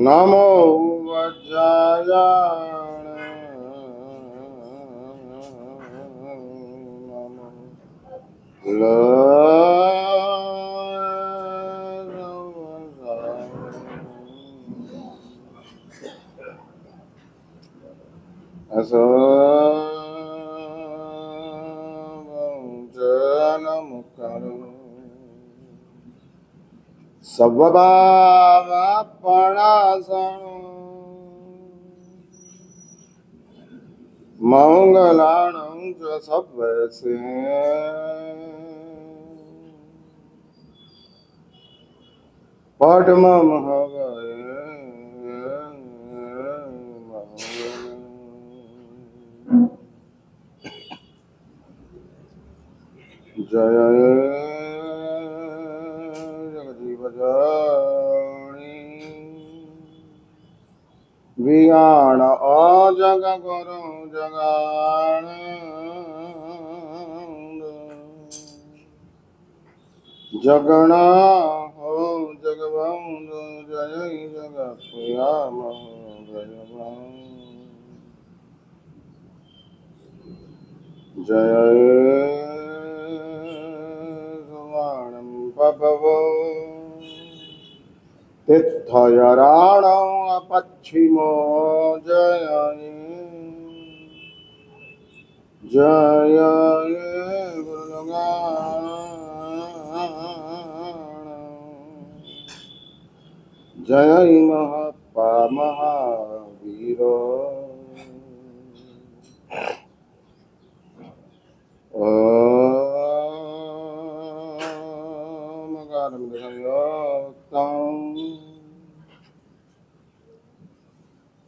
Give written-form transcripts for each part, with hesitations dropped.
નમો વજ્રાયણ સર્વભાવપણાસણ મંગલાણં ચ સભ્યસે પડમં હવય જય વિયાણ અજગ ગુરુ જગાણ જગણા હો જગવંદ જય જગત્યામ જય સુવાણમ પભવો તિથયરાણં અપચ્છિમો જય જય ગુરુગાણ જય મહાપા મહાવીરો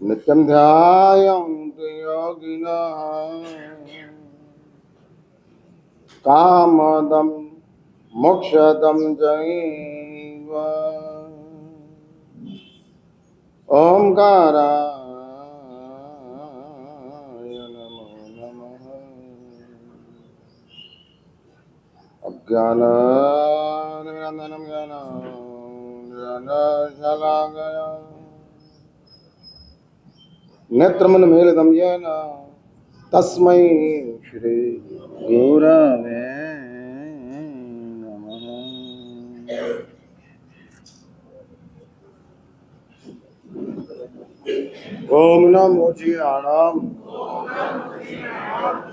નિત્યં ધ્યાયન્તિ યોગિનઃ કામદં મોક્ષદં ચૈવ ઓમકારાય નમો નમઃ અજ્ઞાનનિરંજનં જ્ઞાનશલાકયા નેત્રમન્મીલિतं येन तस्मै श्री गुरवे नमः। ओम नमो जीराणाम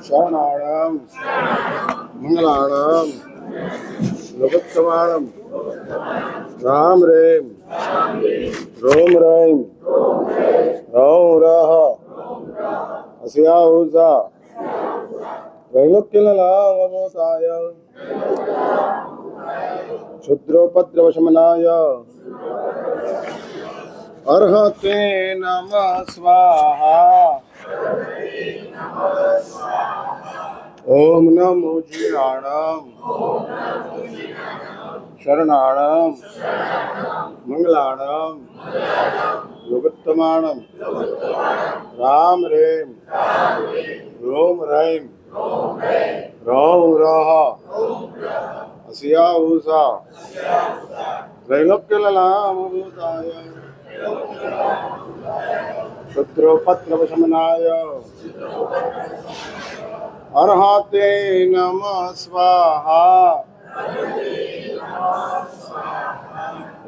शरणाणाम मंगलाणाम लोकोत्तमाणाम राम रेम रोम रैम रौ रह अस्या उजा त्रैलोक्यललाभूताय क्षुद्रोपद्रवशमनाय अर्हते नमः स्वाहा। ओम नमो जीराणाम शरणाणाम मंगलाणाम योगोत्तमाणम राम रेम रोम रैम रौ रह अस्या उषा त्रैलोक्यललाभूताय क्षुद्रोपद्रवशमनाय अर्हते नमः स्वाहा।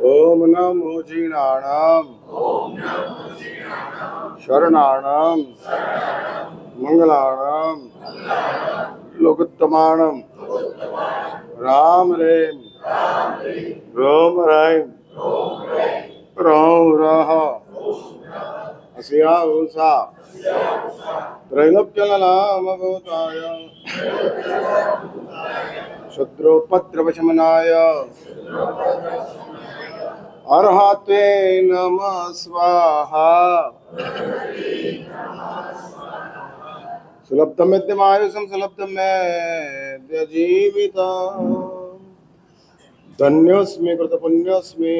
ओम नमो जीराणाम शरणाणाम मंगलाणाम लोकोत्तमाणम राम रेम रोम रैम रौ रह अस्या उषा त्रैलोक्यललाभूताय क्षुद्रोपद्रवशमनाय अर्हते नमः स्वाहा। सुलब्धमेद्यमायुषं सुलब्धमेद्यजीवितम् धन्योऽस्मि कृतपुण्योऽस्मि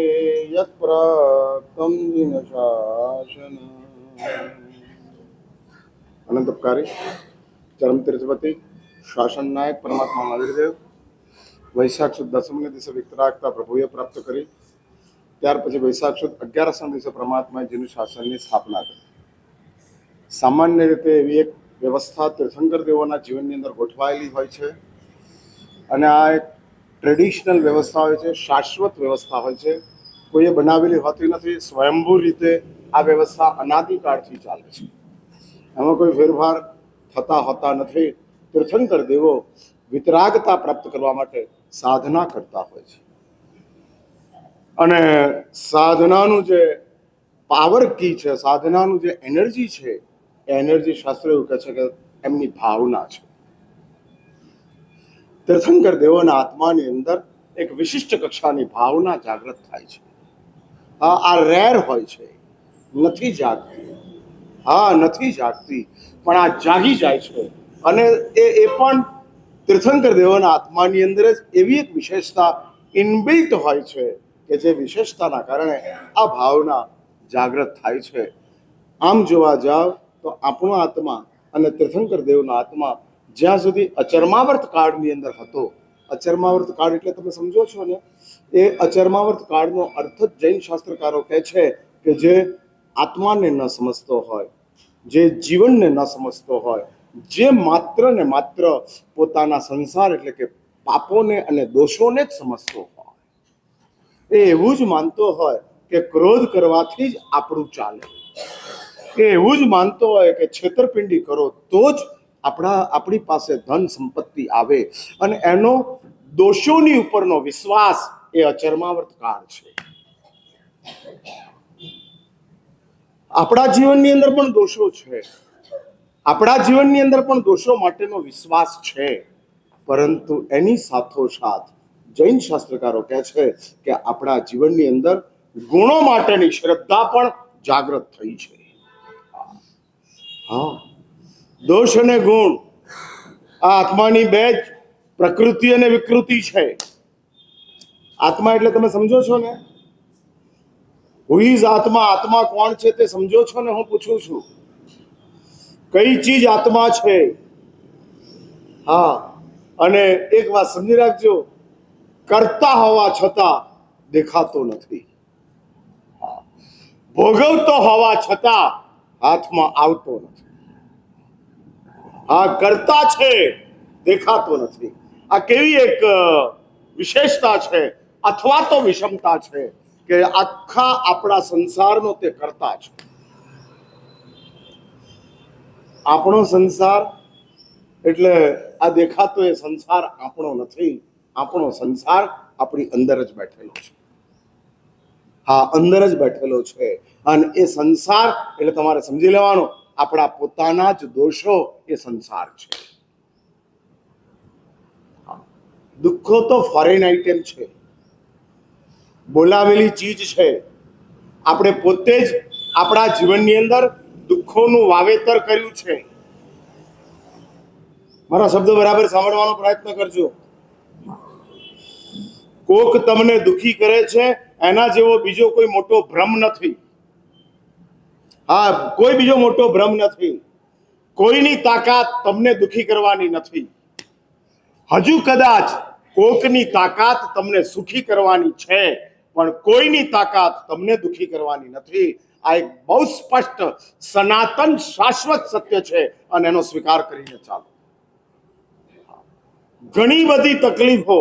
यत्प्राप्तं दिनशासनम्। અનંત ઉપકારી ચરમ તીર્થપતિ શાસન નાયક પરમાત્મા મહાવીરદેવ વૈશાખ સુદ દસમને દિવસે વિતરાગતા પ્રભુએ પ્રાપ્ત કરી. ત્યાર પછી વૈશાખ સુદ 11ના દિવસે પરમાત્માએ જેનું શાસનની સ્થાપના કરી. સામાન્ય રીતે એવી એક વ્યવસ્થા તીર્થંકર દેવોના જીવનની અંદર ગોઠવાયેલી હોય છે અને આ એક ટ્રેડિશનલ વ્યવસ્થા હોય છે, શાશ્વત વ્યવસ્થા હોય છે. કોઈએ બનાવેલી હોતી નથી. સ્વયંભૂ રીતે આ વ્યવસ્થા અનાદિકાળથી ચાલે છે. એમાં કોઈ ફેરફાર થતા હોતા નથી. તીર્થંકર દેવો વિતરાગતા પ્રાપ્ત કરવા માટે સાધના કરતા હોય છે અને સાધનાનું જે પાવર કી છે, સાધનાનું જે એનર્જી છે, એ એનર્જી શાસ્ત્ર એવું કહે છે કે એમની ભાવના છે. તીર્થંકર દેવોના આત્માની અંદર એક વિશિષ્ટ કક્ષાની ભાવના જાગૃત થાય છે. આ રેર હોય છે, નથી જાગતી. નથી જાગતી, પણ આ જાગી જાય છે. અને એ પણ તીર્થંકર દેવોના આત્માની અંદર જ એવી એક વિશેષતા ઇનબિલ્ટ હોય છે કે જે વિશેષતાના કારણે આ ભાવના જાગૃત થાય છે. આમ જોવા જાવ તો આપણો આત્મા અને તીર્થંકર દેવનો આત્મા જ્યાં સુધી અચર્માવર્ત કાળની અંદર હતો, અચર્માવર્ત કાળ એટલે તમે સમજો છો ને, એ અચર્માવર્ત કાળનો અર્થ જ જૈન શાસ્ત્રકારો કહે છે કે જે આત્માને ન સમજતો હોય, જે જીવનને ન સમજતો હોય, જે માત્ર ને માત્ર પોતાના સંસાર એટલે કે પાપોને અને દોષોને જ સમજતો હોય, એ એવું જ માનતો હોય કે ક્રોધ કરવાથી જ આપણું ચાલે, એ એવું જ માનતો હોય કે છેતરપિંડી કરો તો જ આપણી પાસે ધન સંપત્તિ આવે, અને એનો દોષોની ઉપરનો વિશ્વાસ એ અચર્માવર્ત કાળ છે. આપણા જીવનની અંદર પણ દોષો છે, આપણા જીવનની અંદર પણ દોષો માટેનો વિશ્વાસ છે, પરંતુ એની સાથોસાથ જૈન શાસ્ત્રકારો કહે છે કે આપણા જીવનની અંદર ગુણો માટેની શ્રદ્ધા પણ જાગૃત થઈ છે. દોષ અને ગુણ આ આત્માની બે જ પ્રકૃતિ અને વિકૃતિ છે. આત્મા એટલે તમે સમજો છો ને, હુ ઇઝ આત્મા, આત્મા કોણ છે તે સમજો છો ને? હું પૂછું છું, કઈ ચીજ આત્મા છે? અને એક વાત સમજી રાખજો, કરતા હોવા છતાં દેખાતો નથી, ભોગવતો હોવા છતાં હાથમાં આવતો નથી. કરતા છે, દેખાતો નથી. આ કેવી એક વિશેષતા છે અથવા તો વિષમતા છે કે આખા આપણા સંસારનો તે કરતા છે. આપણો સંસાર એટલે આ દેખાતો એ સંસાર આપણો નથી. આપણો સંસાર આપણી અંદર જ બેઠેલો છે. અંદર જ બેઠેલો છે. અને એ સંસાર એટલે તમારે સમજી લેવાનો, આપણા પોતાના જ દોષો એ સંસાર છે. દુઃખો તો ફોરેન આઇટમ છે, બોલાવેલી ચીજ છે. આપણે પોતે જ આપણા જીવનની અંદર દુઃખોનું વાવેતર કર્યું છે. મારા શબ્દો બરાબર સાંભળવાનો પ્રયત્ન કરજો. કોક તમને દુખી કરે છે એના જેવો બીજો કોઈ મોટો ભ્રમ નથી. કોઈ બીજો મોટો ભ્રમ નથી. કોઈની તાકાત તમને દુખી કરવાની નથી. હજુ કદાચ કોકની તાકાત તમને સુખી કરવાની છે, પણ કોઈની તાકાત તમને દુખી કરવાની નથી. આ એક બહુ સ્પષ્ટ સનાતન શાશ્વત સત્ય છે અને એનો સ્વીકાર કરીને ચાલો. ઘણી બધી તકલીફો,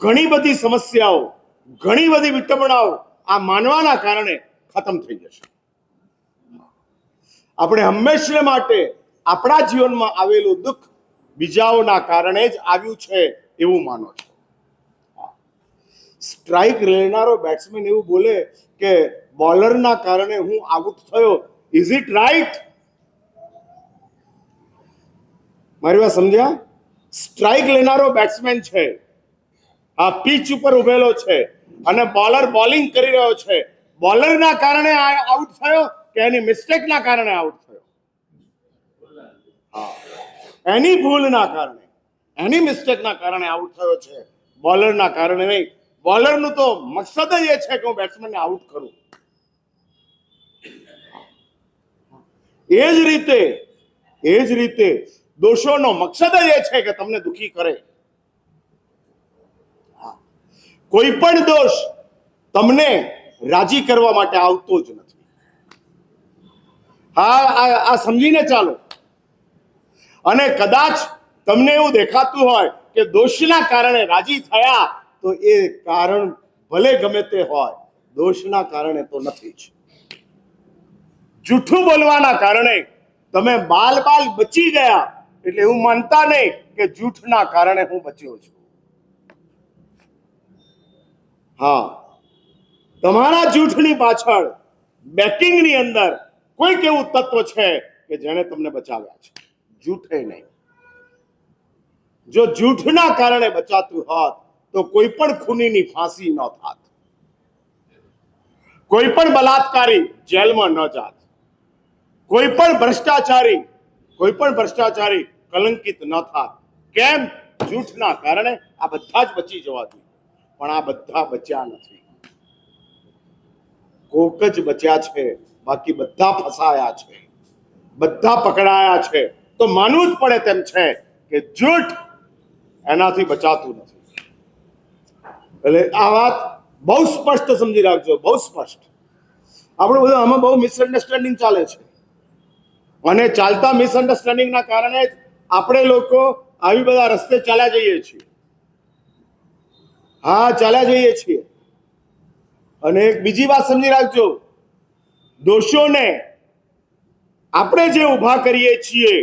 ઘણી બધી સમસ્યાઓ, ઘણી બધી વિટંબણાઓ આ માનવાના કારણે ખતમ થઈ જશે. આપણે હંમેશા માટે આપણા જીવનમાં આવેલું દુઃખ બીજાઓના કારણે જ આવ્યું છે એવું માનો છો. સ્ટ્રાઇક લેનારો બેટ્સમેન એવું બોલે કે બોલરના કારણે હું આઉટ થયો. Is it right? મારી વાત સમજ્યા? સ્ટ્રાઇક લેનારો બેટ્સમેન છે, પીચ ઉપર ઉભેલો છે અને બોલર બોલિંગ કરી રહ્યો છે. બોલરના કારણે આઉટ થયો કે એની મિસ્ટેકના કારણે આઉટ થયો? એની ભૂલના કારણે, એની મિસ્ટેકના કારણે આઉટ થયો છે, બોલરના કારણે નહીં. બોલરનું તો મકસદ જ એ છે કે હું બેટ્સમેનને આઉટ કરું. એ જ રીતે એ જ રીતે દોષોનો મકસદ જ એ છે કે તમને દુખી કરે. કોઈ પણ દોષ તમને રાજી કરવા માટે આવતો જ નથી. આ સમજીને ચાલો. અને કદાચ તમને એવું દેખાતું હોય કે દોષના કારણે રાજી થયા, તો એ કારણ ભલે ગમે તે હોય, દોષના કારણે તો નથી જ. જૂઠું બોલવાના કારણે તમે બાલ બચી ગયા એટલે એવું માનતા નહીં કે જૂઠના કારણે હું બચ્યો છું. હા, તમારા જૂઠની પાછળ બેકિંગની અંદર કોઈક એવું તત્વ છે કે જેણે તમને બચાવ્યા છે, જૂઠે નહીં. જો જૂઠના કારણે બચાતું હોત તો કોઈ પણ ખૂનીની ફાંસી ન થાત, કોઈ પણ બલાત્કારી જેલમાં ન જાત, કોઈ પણ ભ્રષ્ટાચારી કલંકિત ન થાત. કેમ? જૂઠના કારણે આ બધા જ બચી જવા જોઈએ, પણ આ બધા બચ્યા નથી. કોક જ બચ્યા છે, બાકી બધા ફસાયા છે, બધા પકડાયા છે. તો માનવું જ પડે તેમ છે કે જૂઠ એનાથી બચાતું નથી. એટલે આ વાત બહુ સ્પષ્ટ સમજી રાખજો, બહુ સ્પષ્ટ. આપણું બધું આમાં બહુ મિસઅન્ડરસ્ટેન્ડિંગ ચાલે છે, અને ચાલતા મિસઅન્ડરસ્ટેન્ડિંગના કારણે જ આપણે લોકો આવી બધા રસ્તે ચાલ્યા જઈએ છીએ. હા, ચાલ્યા જઈએ છીએ. અને એક બીજી વાત સમજી રાખજો, દોષોને આપણે જે ઊભા કરીએ છીએ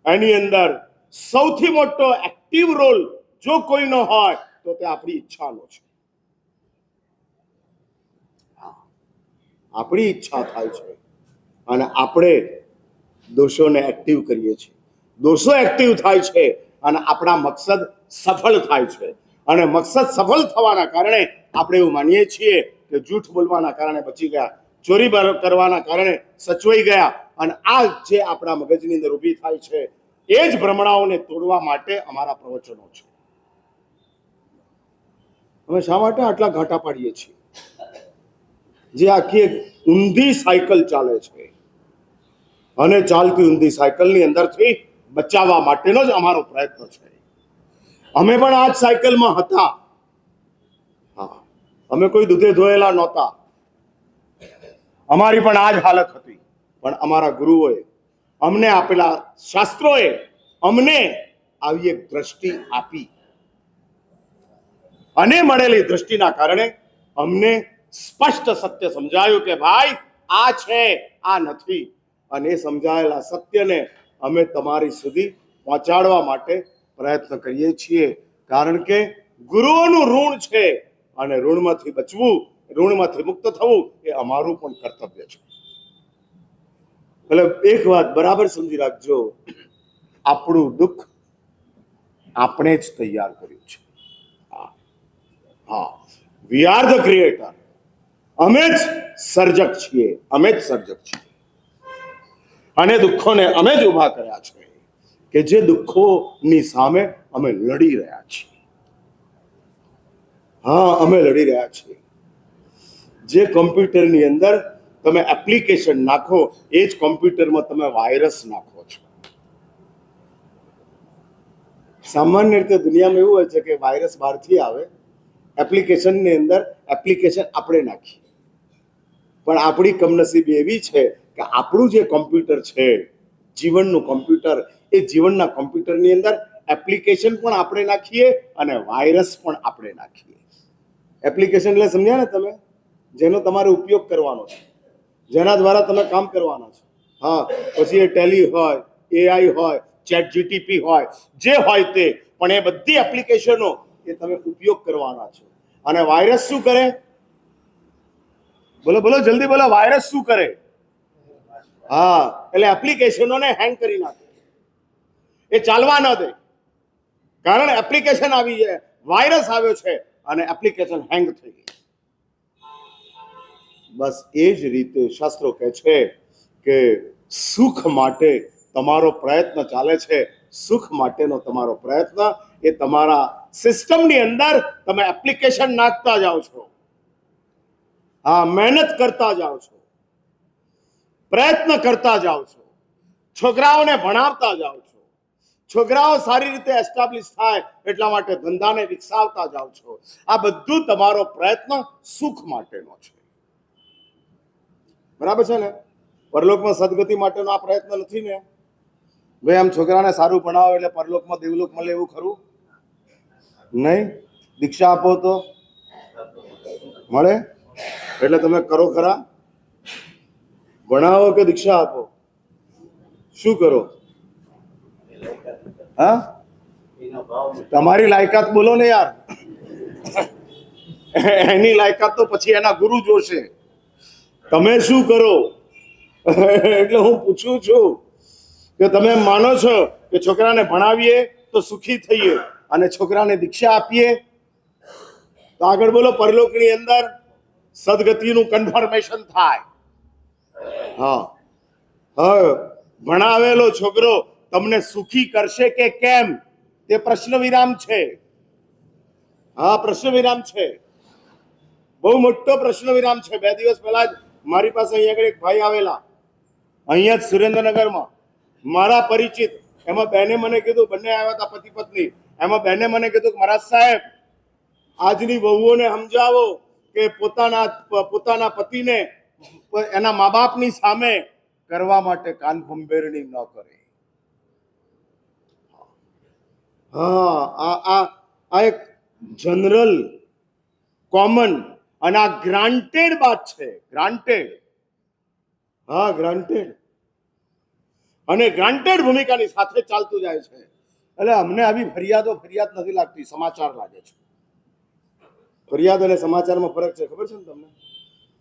એની અંદર સૌથી મોટો એક્ટિવ રોલ જો કોઈનો હોય તો તે આપણી ઈચ્છાનો છે. આપણી ઈચ્છા થાય છે અને આપણે દોષોને એક્ટિવ કરીએ છીએ. દોષો એક્ટિવ થાય છે અને આપણા મકસદ સફળ થાય છે. અને મકસદ સફળ થવાના કારણે આપણે એવું માનીએ છીએ કે જૂઠ બોલવાના કારણે બચી ગયા, ચોરી કરવાના કારણે સચવાઈ ગયા. અને આ જે આપણા મગજની અંદર ઊભી થાય છે, એ જ ભ્રમણાઓને તોડવા માટે અમારા પ્રવચનો છે. અમે શા માટે આટલા ઘાટા પાડીએ છીએ? જે આખી એક ઊંધી સાયકલ ચાલે છે, અને ચાલતી ઊંધી સાયકલની અંદરથી બચાવવા માટેનો જ અમારો પ્રયત્ન છે. અમે પણ આ જ સાયકલમાં હતા. હા, અમે કોઈ દૂધે ધોયેલા નહોતા. અમારી પણ આ જ હાલત હતી. પણ અમારા ગુરુઓએ અમને આપેલા, શાસ્ત્રોએ અમને આવી એક દ્રષ્ટિ આપી, અને મળેલી દ્રષ્ટિના કારણે અમને સ્પષ્ટ સત્ય સમજાયું કે ભાઈ આ છે, આ નથી. અને એ સમજાયેલા સત્યને અમે તમારી સુધી પહોંચાડવા માટે પ્રયત્ન કરીએ છીએ. કારણ કે ગુરુઓનું ઋણ છે, અને ઋણમાંથી બચવું, ઋણમાંથી મુક્ત થવું એ અમારું પણ કર્તવ્ય છે. એટલે એક વાત બરાબર સમજી રાખજો, આપણું દુઃખ આપણે જ તૈયાર કર્યું છે. હા, વી આર ધ ક્રિએટર. અમે જ સર્જક છીએ, અમે જ સર્જક છીએ. અને દુઃખોને અમે જ ઊભા કર્યા છે કે જે દુઃખોની સામે અમે લડી રહ્યા છીએ. હા, અમે લડી રહ્યા છીએ. જે કોમ્પ્યુટરની અંદર તમે એપ્લિકેશન નાખો, એ જ કોમ્પ્યુટરમાં તમે વાયરસ નાખો છો. સામાન્ય રીતે દુનિયામાં એવું હોય છે કે વાયરસ બહારથી આવે, એપ્લિકેશનની અંદર એપ્લિકેશન આપણે નાખીએ. પણ આપણી કમનસીબી એવી છે કે આપણું જે કોમ્પ્યુટર છે, જીવનનું કોમ્પ્યુટર, એ જીવનના કોમ્પ્યુટરની અંદર એપ્લિકેશન પણ આપણે નાખીએ અને વાયરસ પણ આપણે નાખીએ. એપ્લિકેશન એટલે સમજ્યા ને તમે? જેનો તમારે ઉપયોગ કરવાનો છે, જેના દ્વારા તમે કામ કરવાના છો. હા, પછી એ ટેલી હોય, એઆઈ હોય, ચેટ જીટીપી હોય, જે હોય તે, પણ એ બધી એપ્લિકેશનો એ તમે ઉપયોગ કરવાના છો. અને વાયરસ શું કરે? બોલો બોલો, જલ્દી બોલો. વાયરસ શું કરે? હા, એટલે એપ્લિકેશનોને હેંગ કરી નાખે, એ ચાલવા ન દે. કારણ એપ્લિકેશન આવી છે, વાયરસ આવ્યો છે અને એપ્લિકેશન હેંગ થઈ ગઈ. બસ એ જ રીતે શાસ્ત્રો કહે છે કે સુખ માટે તમારો પ્રયત્ન ચાલે છે. સુખ માટેનો તમારો પ્રયત્ન એ તમારા સિસ્ટમની અંદર તમે એપ્લિકેશન નાખતા જાઓ છો. હા, મહેનત કરતા જાઓ છો, પ્રયત્ન કરતા જાઓ છો, છોકરાઓને ભણાવતા જાઓ છો, છોકરાઓ સારી રીતે એસ્ટાબ્લિશ થાય એટલા માટે ધંધાને વિકસાવતા જાઓ છો. આ બધું તમારો પ્રયત્ન સુખ માટેનો છે. બરાબર છે ને? પરલોકમાં સદગતિ માટેનો આ પ્રયત્ન નથી ને? ભાઈ આમ છોકરાને સારું ભણાવો એટલે પરલોકમાં દેવલોક મળે એવું ખરું? નહીં. દીક્ષા આપો તો મળે? એટલે તમે કરો ખરા? ભણાવો કે દીક્ષા આપો? શું કરો? હા, તમારી લાયકાત બોલો ને યાર. એની લાયકાત તો પછી એના ગુરુ જોશે. તમે શું કરો? એટલે હું પૂછું છું કે તમે માનો છો કે છોકરાને ભણાવીએ તો સુખી થઈએ અને છોકરાને દીક્ષા આપીએ તો આગળ બોલો પરલોકની અંદર સદગતિનું કન્ફર્મેશન થાય? હા, હા, ભણાવેલો છોકરો તમને સુખી કરશે કે કેમ તે પ્રશ્ન વિરામ છે. હા, પ્રશ્ન વિરામ છે, બહુ મોટો પ્રશ્ન વિરામ છે. 2 દિવસ પહેલા જ મારી પાસે અહીંયા આગળ એક ભાઈ આવેલા, અહીંયા જ સુરેન્દ્રનગરમાં, મારા પરિચિત. એમાં બેને મને કીધું, બંને આવ્યા હતા પતિ પત્ની. એમાં બેને મને કીધું કે મહારાજ સાહેબ, આજની વહુઓને સમજાવો કે પોતાના પતિને એના મા બાપની સામે કરવા માટે કાન ભંભેરણી ન કરે. હા, આ એક જનરલ કોમન અને આ ગ્રાન્ટેડ વાત છે. ગ્રાન્ટેડ. હા, ગ્રાન્ટેડ. અને ગ્રાન્ટેડ ભૂમિકાની સાથે ચાલતું જાય છે. એટલે અમને આવી ફરિયાદ નથી લાગતી, સમાચાર લાગે છે. ફરિયાદ અને સમાચારમાં ફરક છે, ખબર છે ને તમને?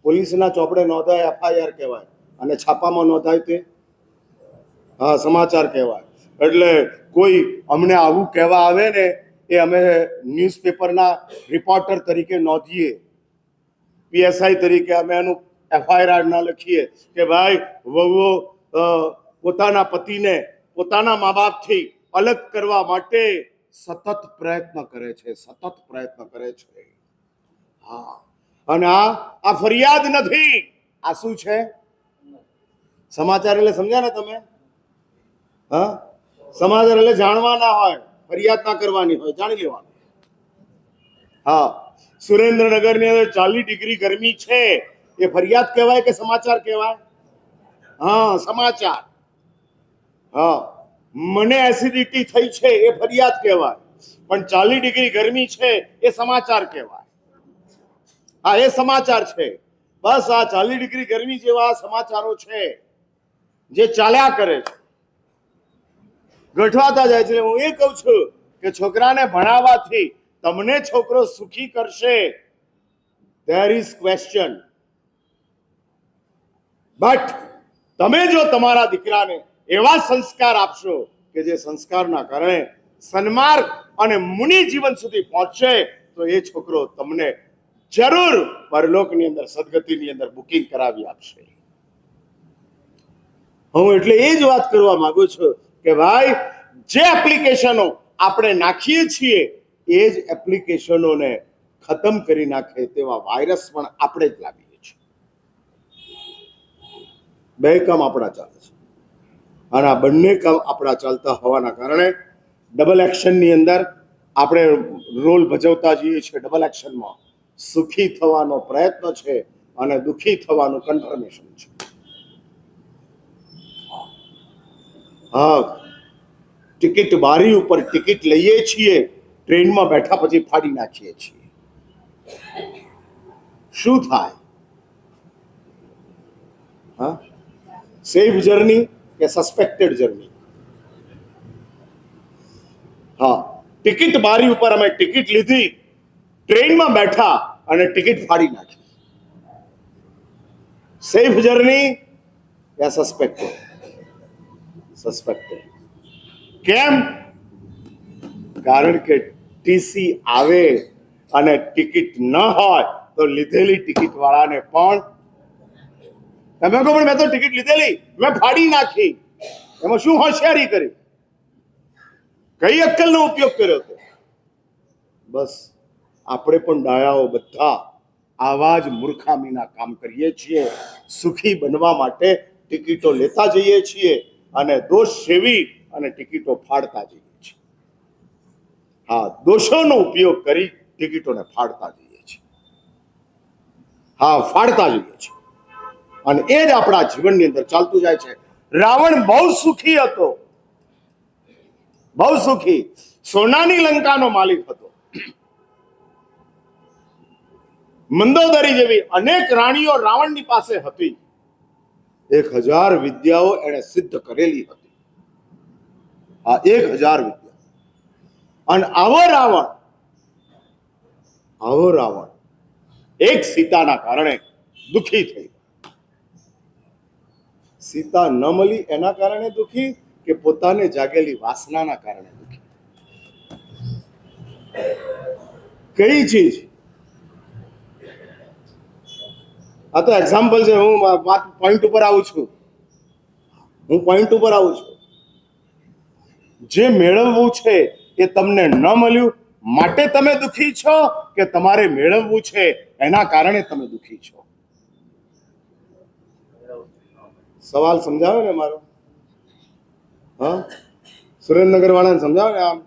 પોલીસના ચોપડે નોંધાય FIR કહેવાય અને છાપામાં નોંધાય તે સમાચાર કહેવાય. એટલે કોઈ અમને આવું કહેવા આવે ને એ અમે ન્યૂઝપેપરના રિપોર્ટર તરીકે નોંધીએ, PSI તરીકે અમે એનું FIR ના લખીએ કે ભાઈ વહુઓ પોતાના પતિને પોતાના મા બાપથી અલગ કરવા માટે સતત પ્રયત્ન કરે છે. હા, અને આ ફરિયાદ નથી, આ શું છે? સમાચાર. એટલે સમજ્યા ને તમે? હા, સમાચાર એટલે જાણવાના હોય, ફરિયાદ ના કરવાની હોય, જાણી લેવાનું. હા, સુરેન્દ્રનગરની અંદર 40 ડિગ્રી ગરમી છે, એ ફરિયાદ કહેવાય કે સમાચાર કહેવાય? હા, સમાચાર. હા, મને એસિડિટી થઈ છે એ ફરિયાદ કહેવાય, પણ 40 ડિગ્રી ગરમી છે એ સમાચાર કહેવાય. હા, એ સમાચાર છે. બસ આ 40 ડિગ્રી ગરમી જેવા સમાચારો છે જે ચાલ્યા કરે છે, ગઠવાતા જાય છે. હું એ કહું છું કે છોકરાને ભણાવવાથી તમને છોકરો સુખી કરશે, there is question. બટ તમે જો તમારા દીકરાને એવા સંસ્કાર આપશો કે જે સંસ્કારના કારણે સન્માર્ગ અને મુનિ જીવન સુધી પહોંચશે, તો એ છોકરો તમને જરૂર પરલોકની અંદર સદગતિની અંદર બુકિંગ કરાવી આપશે. હું એટલે એ જ વાત કરવા માંગુ છું કે ભાઈ જે એપ્લિકેશનો આપણે નાખીએ છીએ એ જ એપ્લિકેશનોને ખતમ કરી નાખે તેવા વાયરસ પણ આપણે જ લાવીએ છીએ. બે કામ આપણા ચાલે છે અને આ બંને કામ આપણા ચાલતા હોવાના કારણે ડબલ એક્શનની અંદર આપણે રોલ ભજવતા જઈએ છીએ. ડબલ એક્શનમાં સુખી થવાનો પ્રયત્ન છે અને દુઃખી થવાનું કન્ફર્મેશન છે. હા, ટિકિટ બારી ઉપર ટિકિટ લઈએ છીએ, ટ્રેનમાં બેઠા પછી ફાડી નાખીએ છીએ. શું થાય? હા, સેફ જર્ની કે સસ્પેક્ટેડ જર્ની? હા, ટિકિટ બારી ઉપર અમે ટિકિટ લીધી, ટ્રેનમાં બેઠા અને ટિકિટ ફાડી નાખી. સેફ જર્ની યા સસ્પેક્ટેડ? સસ્પેક્ટેડ. કેમ? કારણ કે TC આવે અને ટિકિટ ન હોય તો લીધેલી ટિકિટ વાળાને પણ તમે કહો પણ મેં તો ટિકિટ લીધેલી, મેં ફાડી નાખી, એમાં શું હોશિયારી કરી, કઈ અક્કલનો ઉપયોગ કર્યો હતો? બસ આપણે પણ ડાયાઓ બધા આવા જ મૂર્ખામીના કામ કરીએ છીએ. સુખી બનવા માટે ટિકિટો લેતા જઈએ છીએ અને દોષ સેવી અને ટિકિટો ફાડતા જઈએ છીએ. હા, દોષોનો ઉપયોગ કરી ટિકિટોને ફાડતા જઈએ છીએ. હા, ફાડતા જઈએ છીએ અને એ જ આપણા જીવનની અંદર ચાલતું જાય છે. રાવણ બહુ સુખી હતો, બહુ સુખી, સોનાની લંકાનો માલિક હતો. મંદોદરી જેવી અનેક રાણીઓ રાવણની પાસે હતી. 1000 વિદ્યાઓ એણે સિદ્ધ કરેલી હતી. આ 1000 વિદ્યા. અને આવો રાવણ એક સીતાના કારણે દુખી થઈ. સીતા ન મળી એના કારણે દુખી કે પોતાને જાગેલી વાસનાના કારણે દુખી? કઈ ચીજ? આ તો એક્ઝામ્પલ છે. હું પોઈન્ટ ઉપર આવું છું. જે મેળવવું છે એ તમને ન મળ્યું માટે તમે દુખી છો કે તમારે મેળવવું છે એના કારણે તમે દુખી છો? સવાલ સમજાવે ને મારો? હા, સુરેન્દ્રનગર વાળાને સમજાવે ને? આમ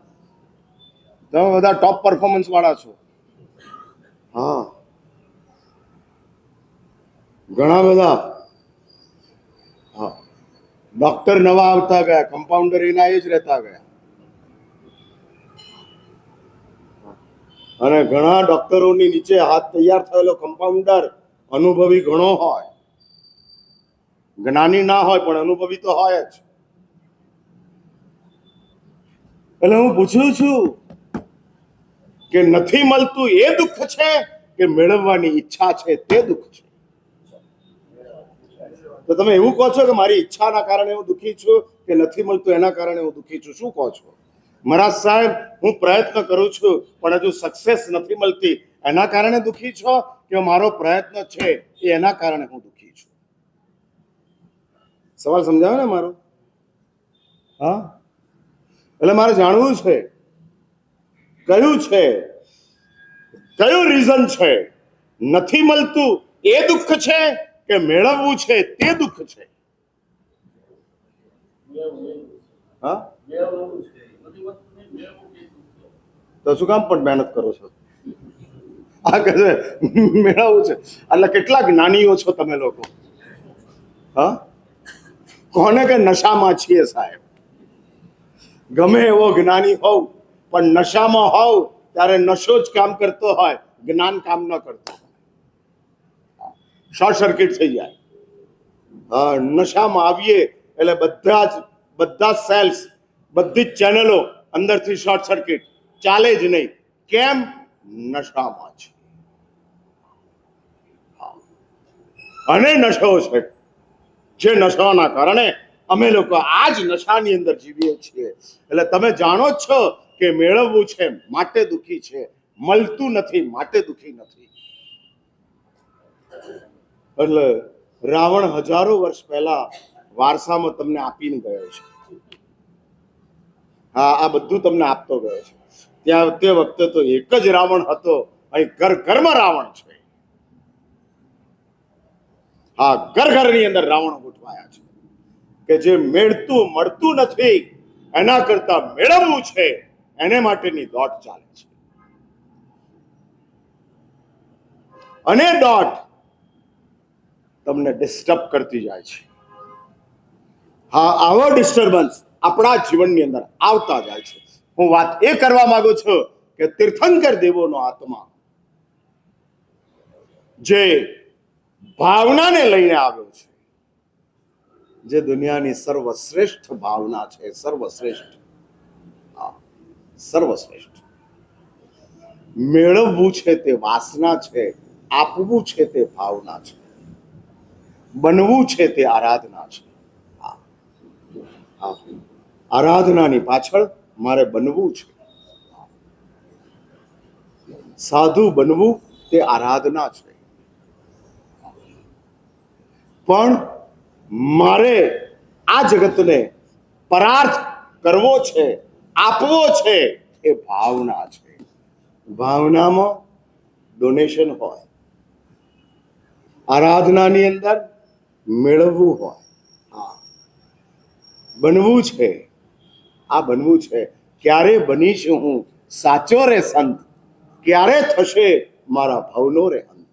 તમે બધા ટોપ પરફોર્મન્સ વાળા છો. હા, ઘણા બધા. હા, ડોક્ટર નવા આવતા ગયા, કમ્પાઉન્ડર એના એ જ રહેતા ગયા. અને ઘણા ડોક્ટરોની નીચે હાથ તૈયાર થયેલો કમ્પાઉન્ડર અનુભવી ઘણો હોય, જ્ઞાની ના હોય પણ અનુભવી તો હોય જ. એટલે હું પૂછું છું કે નથી મળતું એ દુઃખ છે કે મેળવવાની ઈચ્છા છે તે દુઃખ છે? તો તમે એવું કહો છો કે મારી ઈચ્છાના કારણે હું દુઃખી છું કે નથી મળતું એના કારણે હું દુઃખી છું? શું કહો છો? મહારાજ સાહેબ, હું પ્રયત્ન કરું છું પણ હજુ સક્સેસ નથી મળતી, એના કારણે દુઃખી છો કે મારો પ્રયત્ન છે એના કારણે હું દુઃખી છું? સવાલ સમજાવે ને મારો? હા, એટલે મારે જાણવું છે કયું રીઝન છે. નથી મળતું એ દુઃખ છે કે મેળવવું છે તે દુઃખ છે? હા, તો શું કામ પણ મહેનત કરો છો? આ કહે મેળવવું છે. એટલે કેટલા જ્ઞાનીઓ છો તમે લોકો? હા, કોને કે નશામાં છીએ સાહેબ? ગમે એવો જ્ઞાની હોવ પણ નશામાં હોવ ત્યારે નશો જ કામ કરતો હોય, જ્ઞાન કામ ન કરતો, શોર્ટ સર્કિટ થઈ જાય. હા, નશામાં આવીએ એટલે બધા સેલ્સ, બધી જ ચેનલો અંદરથી શોર્ટ સર્કિટ, ચાલે જ નહીં. કેમ? નશામાં છે. અને નશો છે, જે નશાના કારણે અમે લોકો આ જ નશાની અંદર જીવીએ છીએ. એટલે તમે જાણો જ છો કે મેળવવું છે માટે દુઃખી છે, મળતું નથી માટે દુઃખી નથી. એટલે રાવણ હજારો વર્ષ પહેલા વારસામાં તમને આપીને ગયો છે. હા, આ બધું તમને આપતો ગયો છે. ત્યાં તે વખતે તો એક જ રાવણ હતો, અહીં ઘરમાં રાવણ છે. હા, ઘરની અંદર રાવણ ગોઠવાયા છે કે જે મળતું નથી એના કરતા મેળવવું છે એને માટેની દોટ ચાલે છે. અને દોટ તમને ડિસ્ટર્બ કરતી જાય છે. હા, આવો ડિસ્ટર્બન્સ આપણા જીવનની અંદર આવતા જાય છે. હું વાત એ કરવા માંગુ છું કે તીર્થંકર દેવોનો આત્મા જે ભાવનાને લઈને આવ્યો છે, જે દુનિયાની સર્વશ્રેષ્ઠ ભાવના છે, સર્વશ્રેષ્ઠ મેળવવું છે તે વાસના છે, આપવું છે તે ભાવના છે, બનવું છે તે આરાધના છે. આરાધનાની પાછળ મારે બનવું છે. સાધુ બનવું તે આરાધના છે. પણ મારે આ જગતને પરાર્થ કરવો છે, આપવો છે એ ભાવના છે. ભાવનામાં ડોનેશન હોય, આરાધનાની અંદર મેળવવું હોય. બનવું છે, આ બનવું છે. ક્યારે બનીશ હું સાચો રે સંત, ક્યારે થશે મારા ભવનો રે અંત.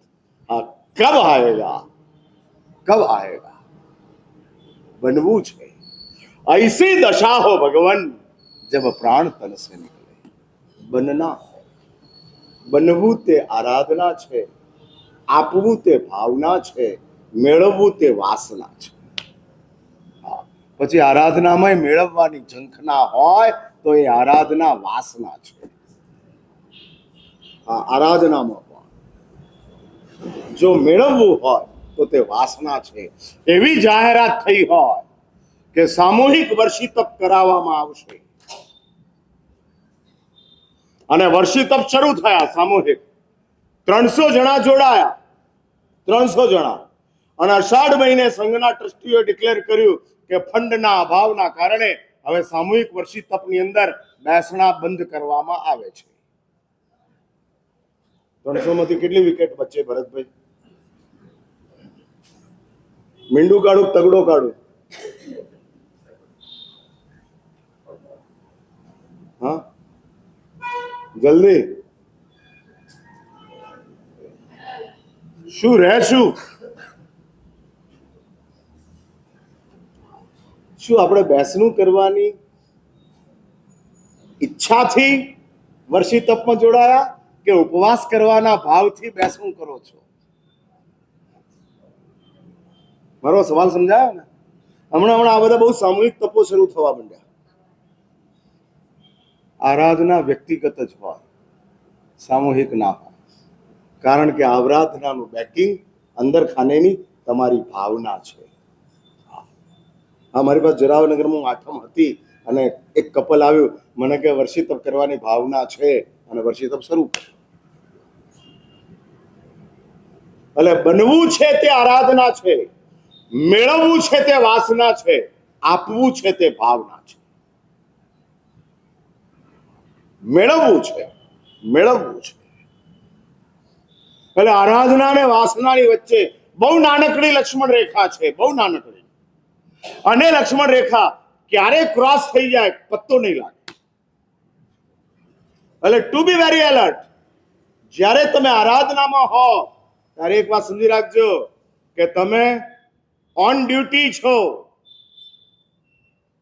આ કબ આયેગા, કબ આયેગા, बनवू છે. ऐसी दशा हो भगवान जब प्राण तन से निकले. बनना, બનવું તે આરાધના છે, આપવું તે ભાવના છે, મેળવવું તે વાસના છે. પછી આરાધનામાં મેળવવાની ઝંખના હોય તો એ આરાધના વાસના છે. આરાધનામાં પણ જો મેળવવું હોય તો તે વાસના છે. એવી જાહેરાત થઈ હોય કે સામૂહિક વર્ષી તપ કરાવવામાં આવશે અને વર્ષી તપ શરૂ થયા સામૂહિક. 300 જણા જોડાયા, 300 જણા. અને અષાઢ મહિને સંઘના ટ્રસ્ટીઓએ ડિક્લેર કર્યું કે ફંડના અભાવના કારણે હવે સામૂહિક વર્ષી તપની અંદર બેસણા બંધ કરવામાં આવે છે. 300 માંથી કેટલી વિકેટ બચે ભરતભાઈ? મીંડું કાઢું, તગડો કાઢું? હા, જલ્દી. શું રહેશું? શું આપણે બેસણું કરવાની ઈચ્છાથી વર્ષી તપમાં જોડાયા કે ઉપવાસ કરવાના ભાવથી બેસણું કરો છો? મારો સવાલ સમજાયો ને? હમણાં આ બધા બહુ સામૂહિક તપો શરૂ થવા માંડ્યા. આરાધના વ્યક્તિગત જ હોય, સામૂહિક ના હોય. કારણ કે આરાધનાનું બેકિંગ અંદર ખાનેની તમારી ભાવના છે. હા, મારી પાસે જરાવનગરમાં આઠમ હતી અને એક કપલ આવ્યું, મને કે વર્ષી તપ કરવાની ભાવના છે અને વર્ષી તપ શરૂ. એટલે બનવું છે તે આરાધના છે, મેળવવું છે તે વાસના છે, આપવું છે તે ભાવના છે. મેળવવું છે, મેળવવું છે. એટલે આરાધના અને વાસનાની વચ્ચે બહુ નાનકડી લક્ષ્મણ રેખા છે, બહુ નાનકડી. અને લક્ષ્મણ રેખા ક્યારે ક્રોસ થઈ જાય પત્તો નહીં લાગે. એટલે ટુ બી વેરી એલર્ટ. જ્યારે તમે આરાધનામાં હો ત્યારે એક વાત સમજી રાખજો કે તમે ઓન ડ્યુટી છો.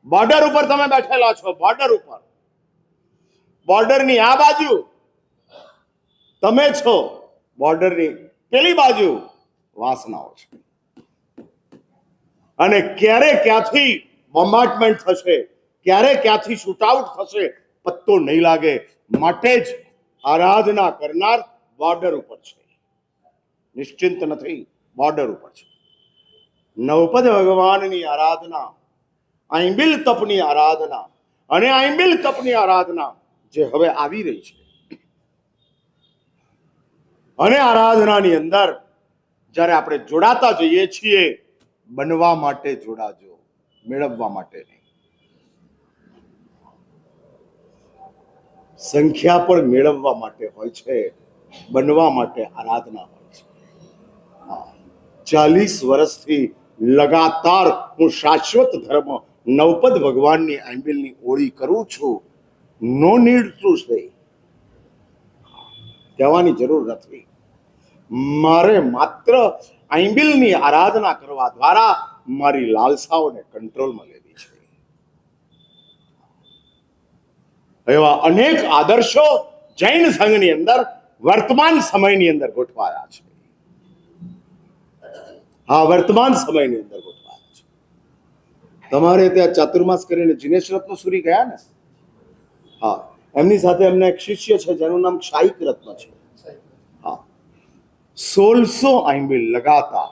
બોર્ડર ઉપર તમે બેઠેલા છો, બોર્ડર ઉપર. બોર્ડરની આ બાજુ તમે છો, બોર્ડરની પેલી બાજુ વાસનાઓ છે. અને ક્યારે ક્યાંથી બોમ્બાર્ડમેન્ટ થશે, ક્યારે ક્યાંથી શૂટઆઉટ થશે પત્તો નહીં લાગે. માટે જ આરાધના કરનાર બોર્ડર ઉપર છે, નિશ્ચિંત નથી, બોર્ડર ઉપર છે. નવપદ ભગવાનની આરાધના, આંબિલ તપની આરાધના, અને આંબિલ તપની આરાધના જે હવે આવી રહી છે. અને આરાધનાની અંદર જ્યારે આપણે જોડાતા જઈએ છીએ, બનવા માટે જોડાજો, મેળવવા માટે નહીં. સંખ્યા પણ મેળવવા માટે હોય છે, બનવા માટે આરાધના હોય છે. 40 વર્ષથી લગાતાર હું શાશ્વત ધર્મ નવપદ ભગવાનની આંબિલની ઓળી કરું છું. નો નીડ ટુ સે, કહેવાની જરૂર નથી. મારે માત્ર આંબિલની આરાધના કરવા દ્વારા મારી લાલસાઓને કંટ્રોલમાં લેવી છે. એવા અનેક આદર્શો જૈન સંઘની અંદર વર્તમાન સમયની અંદર ગોઠવાયા છે. હા, વર્તમાન સમયની અંદર ગોઠવાયા છે. તમારે ત્યાં ચાતુર્માસ કરીને જીનેશ રત્ન સુરી ગયા ને? હા, એમની સાથે એમના એક શિષ્ય છે જેનું નામ ક્ષાયિક રત્ન છે. હા, 1600 આંબિલ લગાતાર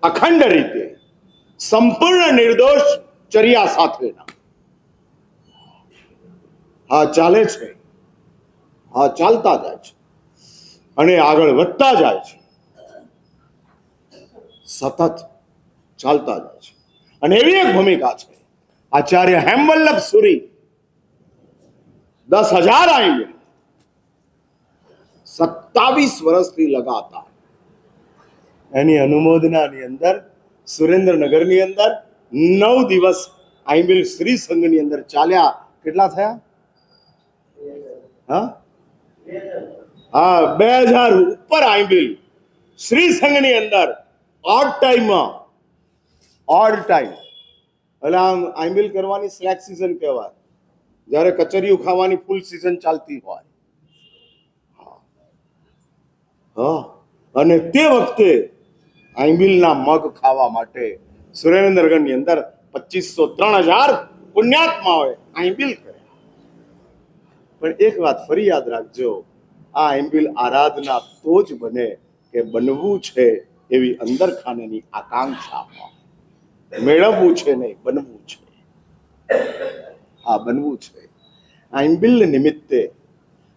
અખંડ રીતે સંપૂર્ણ નિર્દોષ ચર્યા સાથેના હા ચાલે છે. હા, ચાલતા જાય છે અને આગળ વધતા જાય છે, સતત ચાલતા જાય છે. અને એવી એક ભૂમિકા છે આચાર્ય હેમવલ્લભ સુરી, 10,000 આંબિલ 27 વર્ષથી લગાતાર. એની અનુમોદનાની અંદર સુરેન્દ્રનગરની અંદર 9 દિવસ આઈમ્બિલ શ્રી સંઘની અંદર ચાલ્યા. કેટલા થયા? હા હા 2000 ઉપર આઈમ્બિલ શ્રી સંઘની અંદર ઓડ ટાઈમમાં, ઓડ ટાઈમ એટલે આમ આઈમ્બિલ કરવાની સ્લેક સિઝન કહેવાય, જ્યારે કચરિયું ખાવાની ફૂલ સિઝન ચાલતી હોય. હા, અને તે વખતે આઈમ્બિલના મગ ખાવા માટે સુરેન્દ્રનગરની અંદર 2503,000 પુણ્યાત્માઓએ આઈમ્બિલ કર્યા. પણ એક વાત ફરી યાદ રાખજો, આ આઈમ્બિલ આરાધના તો જ બને કે બનવું છે એવી અંદર ખાનેની આકાંક્ષા હોય. મેળવવું છે નહીં, બનવું છે. હા, બનવું છે. આઈમ્બિલ નિમિત્તે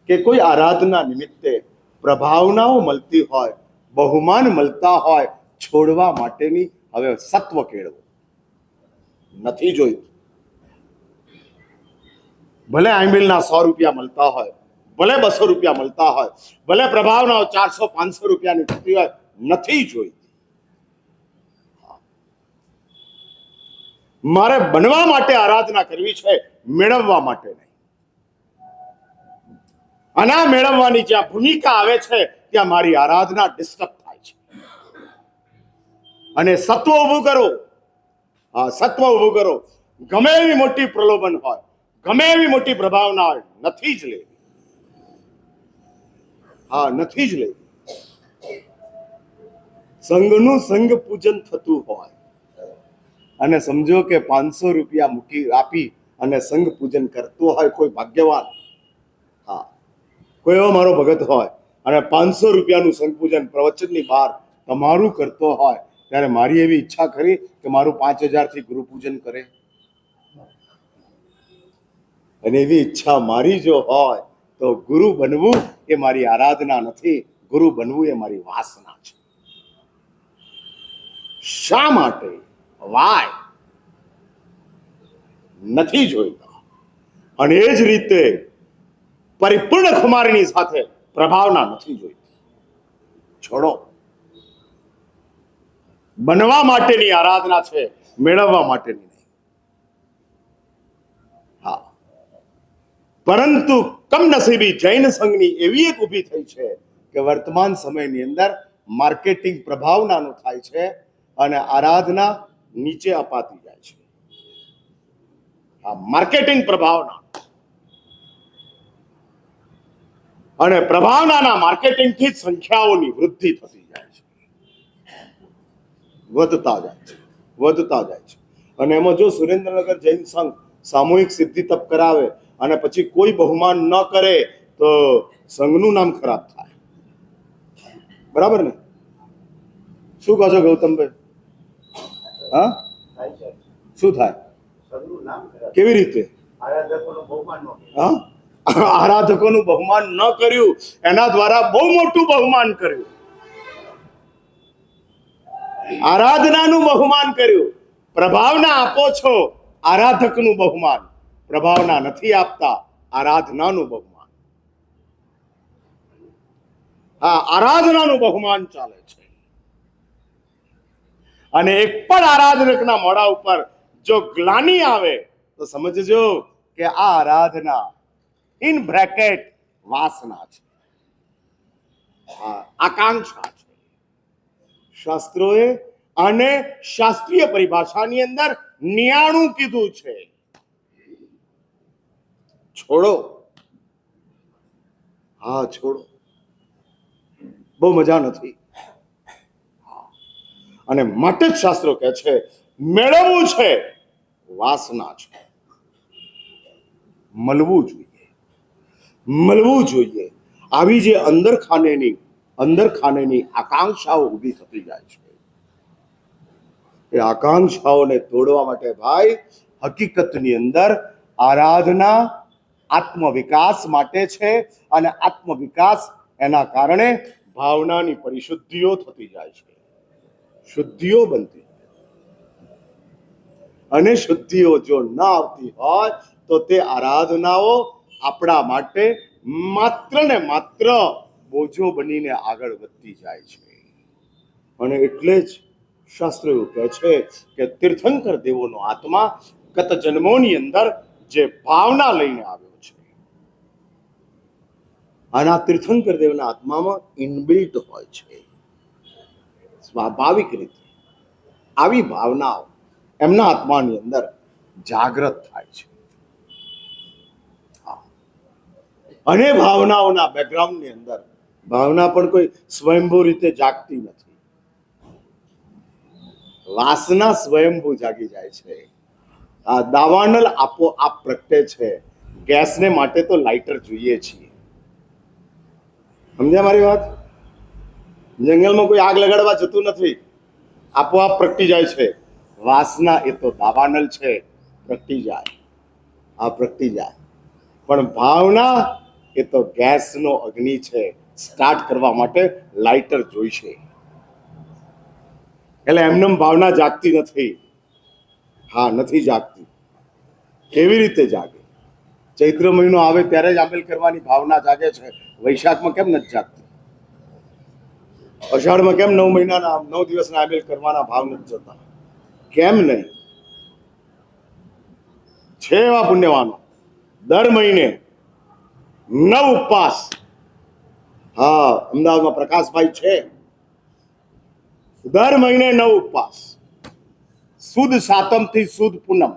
કે કોઈ આરાધના નિમિત્તે પ્રભાવનાઓ મળતી હોય, બહુમાન મળતા હોય, છોડવા માટેની હવે સત્વ કેળવો નથી જોઈતું. ભલે આઈમ્બિલના 100 રૂપિયા મળતા હોય, ભલે 200 રૂપિયા મળતા હોય, ભલે પ્રભાવનાઓ 400-500 રૂપિયાની થતી હોય, નથી જોઈતી. મારે બનવા માટે આરાધના કરવી છે, મેળવવા માટે નહીં. અને આ મેળવવાની જ્યાં ભૂમિકા આવે છે ત્યાં મારી આરાધના ડિસ્ટર્બ થાય છે. અને સત્વ ઊભું કરો. હા, સત્વ ઊભું કરો. ગમે એવી મોટી પ્રલોભન હોય, ગમે એવી મોટી પ્રભાવના હોય, નથી જ લેવી. હા, નથી જ લેવી. સંઘનું સંઘ પૂજન થતું હોય અને સમજો કે 500 રૂપિયા મૂકી આપી અને સંઘ પૂજન કરતો હોય કોઈ ભાગ્યવાન. હા, કોઈ એવો મારો ભગત હોય અને 500 રૂપિયાનું સંઘ પૂજન પ્રવચનની બહાર તમારું કરતો હોય, ત્યારે મારી એવી ઈચ્છા ખરી કે મારું 5000 થી ગુરુ પૂજન કરે? અને એવી ઈચ્છા મારી જો હોય તો ગુરુ બનવું એ મારી આરાધના નથી, ગુરુ બનવું એ મારી વાસના છે. શા માટે? વાય નથી જોઈતા. અને એ જ રીતે પરિપૂર્ણ ખુમારીની સાથે પ્રભાવના નથી જોઈતી. છોડો. બનવા માટેની આરાધના છે, મેળવવા માટેની નહીં. હા, પરંતુ કમનસીબી જૈન સંઘની એવી એક ઊભી થઈ છે કે વર્તમાન સમયની અંદર માર્કેટિંગ પ્રભાવનાનું થાય છે અને આરાધના નીચે અપાતી જાય છે. હા, માર્કેટિંગ પ્રભાવના અને પ્રભાવનાના માર્કેટિંગથી જ સંખ્યાઓની વૃદ્ધિ થતી જાય છે, વધતા જાય છે, વધતા જાય છે. અને એમાં જો સુરેન્દ્રનગર જૈન સંઘ સામૂહિક સિદ્ધિ તપ કરાવે અને પછી કોઈ બહુમાન ન કરે તો સંઘનું નામ ખરાબ થાય. બરાબર ને? શું કહો છો ગૌતમભાઈ? હા, શું થાય? કેવી રીતે? હા, આરાધકોનું બહુમાન ન કર્યું, એના દ્વારા બહુ મોટું બહુમાન કર્યું. આરાધનાનું બહુમાન કર્યું. પ્રભાવના આપો છો, આરાધકનું બહુમાન. પ્રભાવના નથી આપતા, આરાધનાનું બહુમાન. હા, આરાધનાનું બહુમાન ચાલે છે. અને એક પણ આરાધકના મોઢા ઉપર જો ગ્લાની આવે તો સમજજો કે આ આરાધના ઇન બ્રેકેટ વાસના છે, આકાંક્ષા છે. શાસ્ત્રોએ આને શાસ્ત્રીય પરિભાષાની અંદર 99 કીધું છે. છોડો. હા, છોડો. બહુ મજા નથી. અને માટે જ શાસ્ત્રો કહે છે મેળવવું છે, વાસના છે. મળવું જોઈએ, મળવું જોઈએ. આવી જે અંદર ખાનેની આકાંક્ષાઓ ઊભી થતી જાય છે, એ આકાંક્ષાઓને તોડવા માટે ભાઈ હકીકતની અંદર આરાધના આત્મવિકાસ માટે છે. અને આત્મવિકાસ એના કારણે ભાવનાની પરિશુદ્ધિઓ થતી જાય છે, શુદ્ધિઓ બનતી. અને શુદ્ધિઓ જો ન આવતી હોય તો તે આરાધનાઓ આપણા માટે માત્ર ને માત્ર બોજો બનીને આગળ વધતી જાય છે. અને એટલે જ શાસ્ત્રો એવું કહે છે કે તીર્થંકર દેવોનો આત્મા ગત જન્મોની અંદર જે ભાવના લઈને આવ્યો છે, અને આ તીર્થંકર દેવના આત્મામાં ઇનબિલ્ટ હોય છે, સ્વાભાવિક રીતે આવી ભાવનાઓ એમના આત્માની અંદર જાગૃત થાય છે. અને ભાવનાઓના બેકગ્રાઉન્ડની અંદર ભાવના પણ કોઈ સ્વયંભૂ રીતે જાગતી નથી. વાસના સ્વયંભૂ જાગી જાય છે. આ દાવાનળ આપોઆપ પ્રગટે છે. ગેસને માટે તો લાઇટર જોઈએ છીએ. સમજ્યા મારી વાત? જંગલમાં કોઈ આગ લગાડવા જતું નથી, આપોઆપ પ્રગટી જાય છે. વાસના એ તો દાવાનળ છે, પ્રગટી જાય, આ પ્રગટી જાય. પણ ભાવના એ તો ગેસનો અગ્નિ છે, સ્ટાર્ટ કરવા માટે લાઇટર જોઈશે. એટલે એમને ભાવના જાગતી નથી. હા, નથી જાગતી. કેવી રીતે જાગે? ચૈત્ર મહિનો આવે ત્યારે જ આંબેલ કરવાની ભાવના જાગે છે. વૈશાખમાં કેમ નથી જાગતી? અષાઢમાં કેમ 9 મહિનાના 9 દિવસના આંબેલ કરવાના ભાવ નથી જતા? કેમ નહીં? છે એવા પુણ્યવાનો દર મહિને 9 ઉપવાસ. હા, અમદાવાદમાં પ્રકાશભાઈ છે, દર મહિને 9 ઉપવાસ. સુદ સાતમથી સુદ પૂનમ,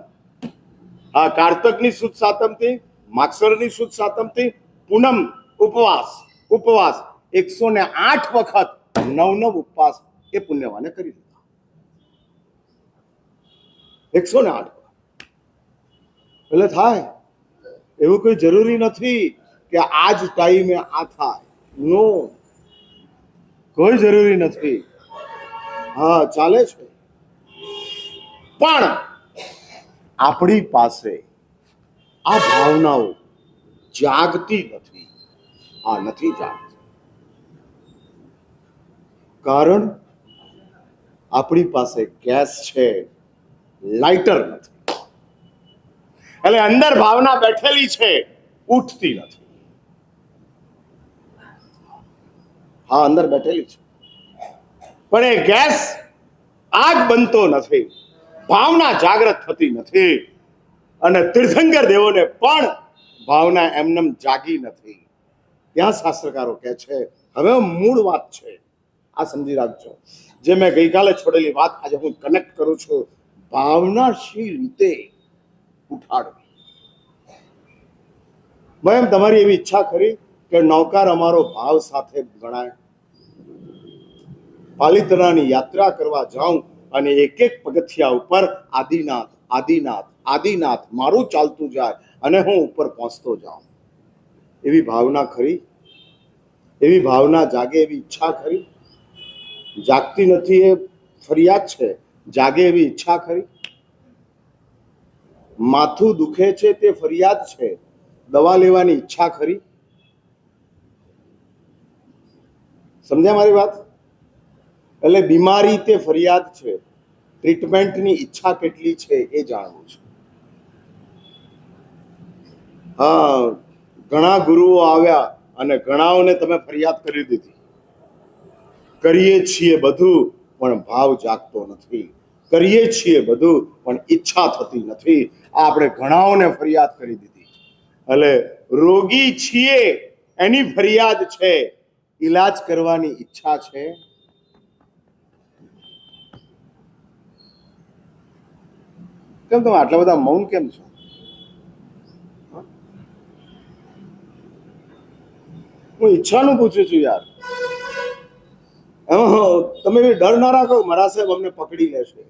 આ કારતકની સુદ સાતમથી, માગસરની સુદ સાતમથી પૂનમ ઉપવાસ. ઉપવાસ 108 વખત 9 ઉપવાસ એ પુણ્યવાને કરી દીધા. 108. એટલે થાય એવું કોઈ જરૂરી નથી કે આ જ ટાઈમે આ થાય. નો, કોઈ જરૂરી નથી. હા, ચાલે છે. પણ આપણી પાસે આ ભાવનાઓ જાગતી નથી. આ નથી જાગતી કારણ આપણી પાસે ગેસ છે, લાઇટર નથી. એટલે અંદર ભાવના બેઠેલી છે, ઉઠતી નથી. હા, અંદર બેઠેલી છે, પણ એ ગેસ આગ બનતો નથી. ભાવના જાગૃત થતી નથી. અને તીર્થંકર દેવોને પણ ભાવના એમનેમ જાગી નથી. ત્યાં શાસ્ત્રકારો કહે છે, હવે મૂળ વાત છે, આ સમજી રાખજો. જે મેં ગઈકાલે છોડેલી વાત આજે હું કનેક્ટ કરું છું. ભાવનાશીલ રીતે ઉઠાડવી. મેમ, તમારી એવી ઈચ્છા ખરી કે નૌકાર અમારો ભાવ સાથે ગણાય? પાલિતાણાની યાત્રા કરવા જાઉં અને એક એક પગથિયા ઉપર આદિનાથ આદિનાથ આદિનાથ મારું ચાલતું જાય અને હું ઉપર પહોંચતો જાઉં. એવી ભાવના ખરી? એવી ભાવના જાગે એવી ઈચ્છા ખરી? જાગતી નથી એ ફરિયાદ છે. જાગે એવી ઈચ્છા ખરી? માથું દુખે છે તે ફરિયાદ છે. દવા લેવાની ઈચ્છા ખરી? સમજ્યા મારી વાત? એટલે બીમારી તે ફરિયાદ છે, ટ્રીટમેન્ટની ઈચ્છા કેટલી છે એ જાણવું છે. હા, ઘણા ગુરુઓ આવ્યા અને ઘણાઓને તમે ફરિયાદ કરી દીધી. કરીએ છીએ બધું પણ ભાવ જાગતો નથી. કરીએ છીએ બધું પણ ઈચ્છા થતી નથી. આ આપણે ઘણાઓને ફરિયાદ કરી દીધી. એટલે રોગી છીએ એની ફરિયાદ છે, ઈલાજ કરવાની ઈચ્છા છે? કેમ તમે આટલા બધા મૌન કેમ છો? હું ઈચ્છાનું પૂછું છું યાર. તમે ડર ના રાખો, મારા સાહેબ અમને પકડી લેશે.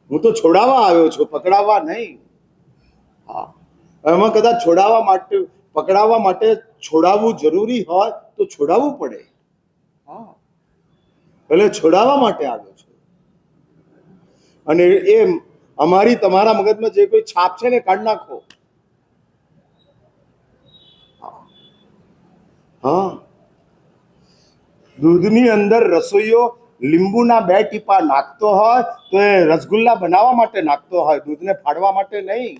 હું તો છોડાવવા આવ્યો છું, પકડાવવા નહીં. હા, એમાં કદાચ છોડાવવા માટે, પકડાવવા માટે છોડાવવું જરૂરી હોય તો છોડાવવું પડે. હા, એટલે છોડાવવા માટે આવ્યો છું. અને એ અમારી તમારા મગજમાં જે કોઈ છાપ છે ને કાઢી નાખો. હા, દૂધની અંદર રસોઈયો લીંબુના 2 ટીપા નાખતો હોય તો એ રસગુલ્લા બનાવવા માટે નાખતો હોય, દૂધને ફાડવા માટે નહીં.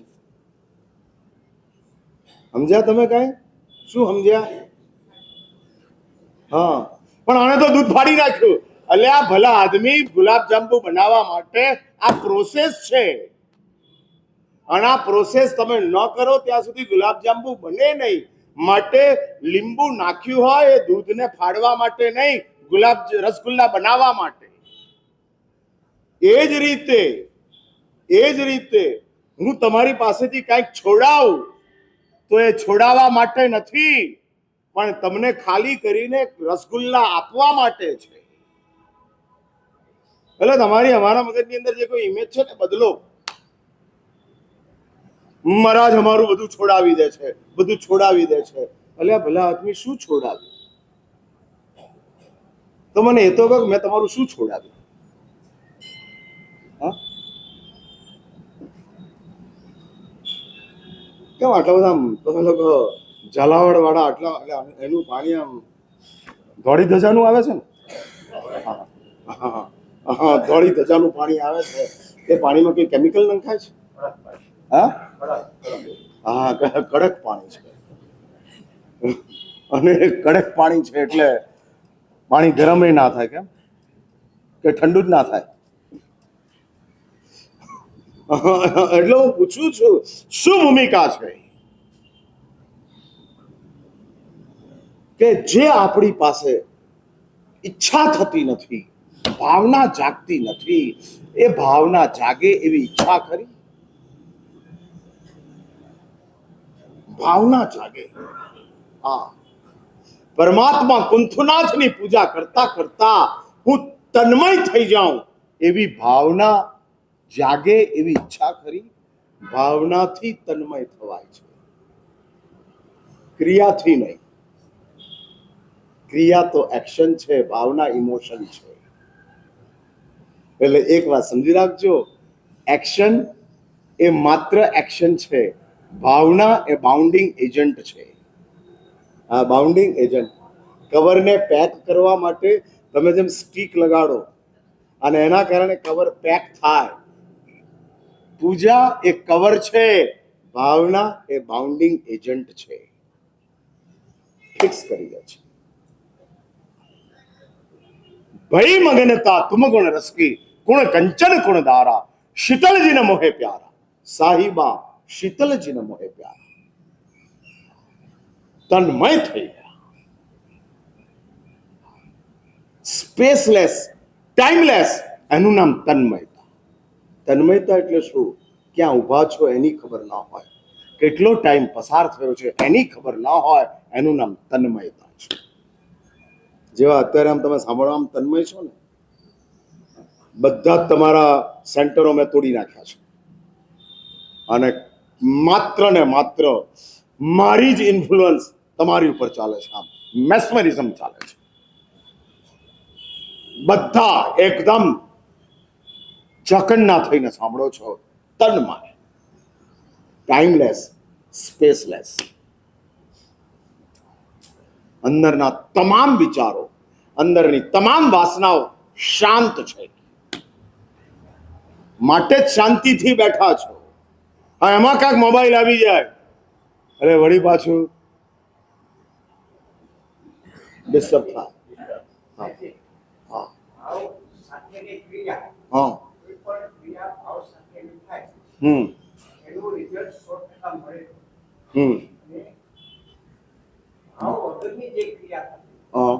સમજ્યા તમે? કઈ શું સમજ્યા? હા, પણ આને તો દૂધ ફાડી નાખ્યું. અલ્યા ભલા આદમી, ગુલાબજાંબુ બનાવવા માટે આ પ્રોસેસ છે, અને આ પ્રોસેસ તમે ન કરો ત્યાં સુધી ગુલાબજાંબુ બને નહીં. માટે લીંબુ નાખ્યું હોય એ દૂધને ફાડવા માટે નહીં, રસગુલ્લા બનાવવા માટે. એ જ રીતે હું તમારી પાસેથી કંઈક છોડાવું તો એ છોડાવવા માટે નથી, પણ તમને ખાલી કરીને રસગુલ્લા આપવા માટે છે. એટલે તમારી અમારા મગજની અંદર જે કોઈ ઇમેજ છે ને બદલો. મહારાજ અમારું બધું છોડાવી દે છે, બધું છોડાવી દે છે. અલ્યા ભલા આદમી, શું છોડાવ્યું? તો મને એ તો કહો, મેં તમારું શું છોડાવ્યું? હા, કેમ આટલા બધા તમે લોકો ઝાલાવાડ વાળા આટલા, એનું પાણી આમ ધોળી ધજાનું આવે છે ને? હા, ધોળી ધજાનું પાણી આવે છે. એ પાણીમાં કોઈ કેમિકલ નંખાય છે? હા હા, કડક પાણી છે. અને કડક પાણી છે એટલે પાણી ગરમ ના થાય, કેમ કે ઠંડુ જ ના થાય. એટલે હું પૂછું છું, શું ભૂમિકા છે કે જે આપણી પાસે ઈચ્છા થતી નથી, ભાવના જાગતી નથી, એ ભાવના જાગે એવી ઈચ્છા ખરી? ભાવના જાગે. હા, પરમાત્મા કુંથનાથની પૂજા કરતા કરતા હું તન્મય થઈ જાઉં એવી ભાવના જાગે એવી ઈચ્છા ખરી? ભાવનાથી તન્મય થવાય છે, ક્રિયાથી નહીં. ક્રિયા તો એક્શન છે, ભાવના ઇમોશન છે. એટલે એક વાત સમજી રાખજો, એક્શન એ માત્ર એક્શન છે, ભાવના એ બાઉન્ડિંગ એજન્ટ છે. આ બાઉન્ડિંગ એજન્ટ. કવરને પેક કરવા માટે તમે જેમ સ્ટીક લગાડો અને એના કારણે કવર પેક થાય, પૂજા એ કવર છે, ભાવના એ બાઉન્ડિંગ એજન્ટ છે, ફિક્સ કરી દે છે. ભઈ મગનતા તુમ ગુણ રસકી, ગુણ કંચન ગુણ દારા, શીતલજી ન મોહે પ્યારા. સાહિબા શીતલજી ન મોહે પ્યારા. તન્મય થઈ ગયા. સ્પેસલેસ, ટાઈમલેસ, એનું નામ તન્મયતા. તન્મયતા એટલે શું? ક્યાં ઊભા છો એની ખબર ના હોય, કેટલો ટાઈમ પસાર થયો છે એની ખબર ના હોય, એનું નામ તન્મયતા છે. જેવા અત્યારે આમ તમે સાંભળવામાં તન્મય છો ને, બધા જ તમારા સેન્ટરો મેં તોડી નાખ્યા છે, અને માત્ર ને માત્ર મારી જ ઇન્ફ્લુઅન્સ તમારી ઉપર ચાલે છે. આમ મેસ્મરિઝમ ચાલે છે. બધા એકદમ ચકન્ના થઈને સાંભળો છો. તન્મય, ટાઈમલેસ, સ્પેસલેસ. અંદરના તમામ વિચારો, અંદરની તમામ વાસનાઓ શાંત છે, માટે જ શાંતિથી બેઠા છો. હા, એમાં કાંઈક મોબાઈલ આવી જાય અરે વળી પાછું ડિસ્ટર્બ થાય. હા હા હા, હમ હમ હા,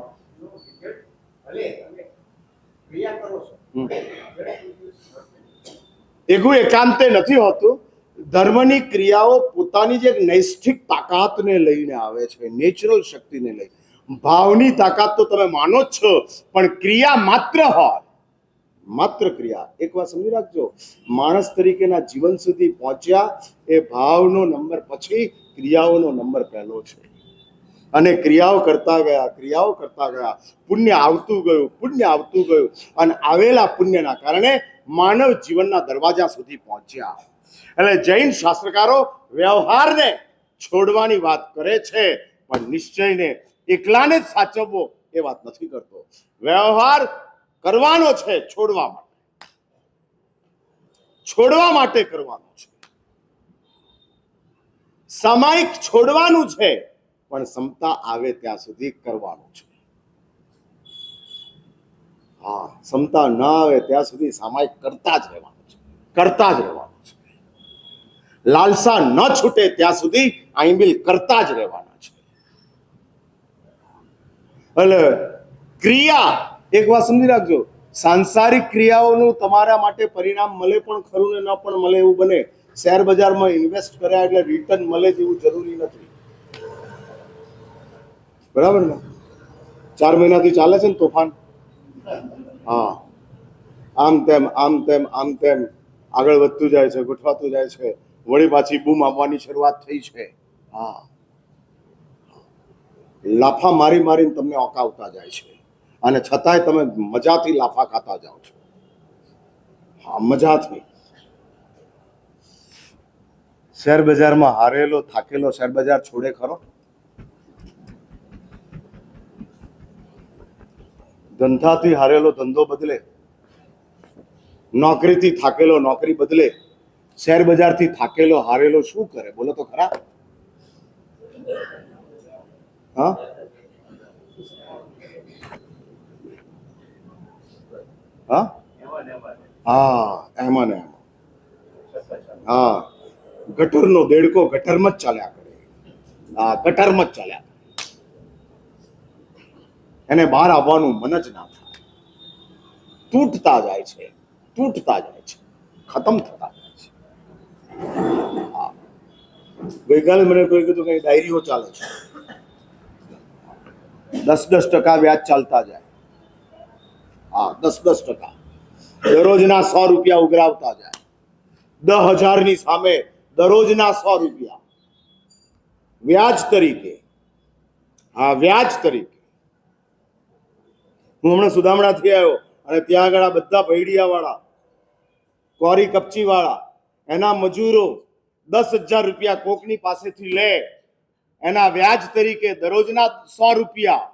એગું એકાંતે નથી હોતું. ધર્મની ક્રિયાઓ પોતાની જે નૈષ્ઠિક તાકાતને લઈને આવે છે, નેચરલ શક્તિને લઈ. ભાવની તાકાત તો તમે માનો જ છો, પણ ક્રિયા માત્ર હોય, માત્ર ક્રિયા. એક વાત સમજી રાખજો, માણસ તરીકેના જીવન સુધી પહોંચ્યા એ ભાવનો નંબર પછી ક્રિયાઓનો નંબર પહેલો છે. અને ક્રિયાઓ કરતા ગયા, પુણ્ય આવતું ગયું, અને આવેલા પુણ્યના કારણે માનવ જીવનના દરવાજા સુધી પહોંચ્યા. એટલે જૈન શાસ્ત્રકારો વ્યવહારને છોડવાની વાત કરે છે, પણ નિશ્ચયને એકલાને જ સાચવવો એ વાત નથી કરતો. વ્યવહાર કરવાનો છે, છોડવા માટે કરવાનો છે. સામાયિક છોડવાનું છે, પણ ક્ષમતા આવે ત્યાં સુધી કરવાનું છે. હા, ક્ષમતા ન આવે ત્યાં સુધી સામાયિક કરતા જ રહેવાનું છે, કરતા જ રહેવાનું છે. લાલસા ન છૂટે ત્યાં સુધી આઈંબિલ કરતા જ રહેવાના છે. એટલે ક્રિયા, એક વાત સમજી રાખજો, સાંસારિક ક્રિયાઓનું તમારા માટે પરિણામ મળે પણ ખરું ને ન પણ મળે એવું બને. શેર બજારમાં ઇન્વેસ્ટ કર્યા એટલે રિટર્ન મળે જેવું જરૂરી નથી. બરાબર ને? 4 મહિનાથી ચાલે છે ને તોફાન. હા, આમ તેમ આમ તેમ આમ તેમ આગળ વધતું જાય છે, ગોઠવાતું જાય છે. વળી પાછી બૂમ આવવાની શરૂઆત થઈ છે. હા, લાફા મારી મારીને તમને ઓકાવતા જાય છે અને છતાંય તમે મજાથી લાફા ખાતા જાઓ છો. હા, મજાથી. શેર બજારમાં હારેલો થાકેલો શેર બજાર છોડે ખરો? ધંધાથી હારેલો ધંધો બદલે, નોકરીથી થાકેલો નોકરી બદલે, શેર બજારથી થાકેલો હારેલો શું કરે બોલો તો ખરા? હા, હા, હા, એમાં ને એમાં. હા, ગટરનો દેડકો ગટરમાં જ ચાલ્યા કરે. હા, ગટરમાં જ ચાલ્યા કરે. એને બહાર આવવાનું મન જ ના થાય. તૂટતા જાય છે, તૂટતા જાય છે, ખતમ થતા જાય છે. હા, ગઈકાલે મને કોઈ કીધું કે ડાયરીઓ ચાલે છે, 10% વ્યાજ ચાલતા જાય. હા, 10% દરરોજના 100 રૂપિયા ઉઘરાવતા જાય. 10,000ની સામે દરરોજના 100 રૂપિયા વ્યાજ તરીકે. હા, વ્યાજ તરીકે. હું હમણાં સુદામડાથી આવ્યો અને ત્યાં આગળ આ બધા ભૈડિયા વાળા, કોરી કપચી વાળા, એના મજૂરો 10,000 રૂપિયા કોકની પાસેથી લે, એના વ્યાજ તરીકે દરરોજના 100 રૂપિયા,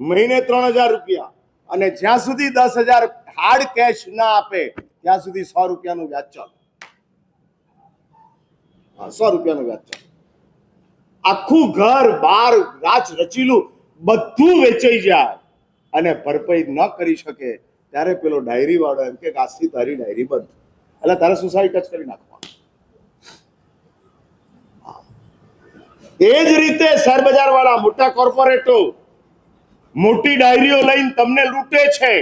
મહિને 3,000 રૂપિયા. અને જ્યાં સુધી 10,000 હાર્ડ કેશ ના આપે ત્યાં સુધી 100 રૂપિયાનું વ્યાજ ચાલે. હા, 100 રૂપિયાનું વ્યાજ ચાલે. આખું ઘર બાર રાજ રચીલું બધું વેચાઈ જાય અને ભરપાઈ ન કરી શકે ત્યારે પેલો ડાયરી વાળો એમ કે આજથી તારી ડાયરી બંધ, એટલે તારે સુસાઇડ ટચ કરી નાખવાનું. એ જ રીતે શેર બજાર વાળા મોટા કોર્પોરેટો મોટી ડાયરીઓ લઈને તમને લૂંટે છે.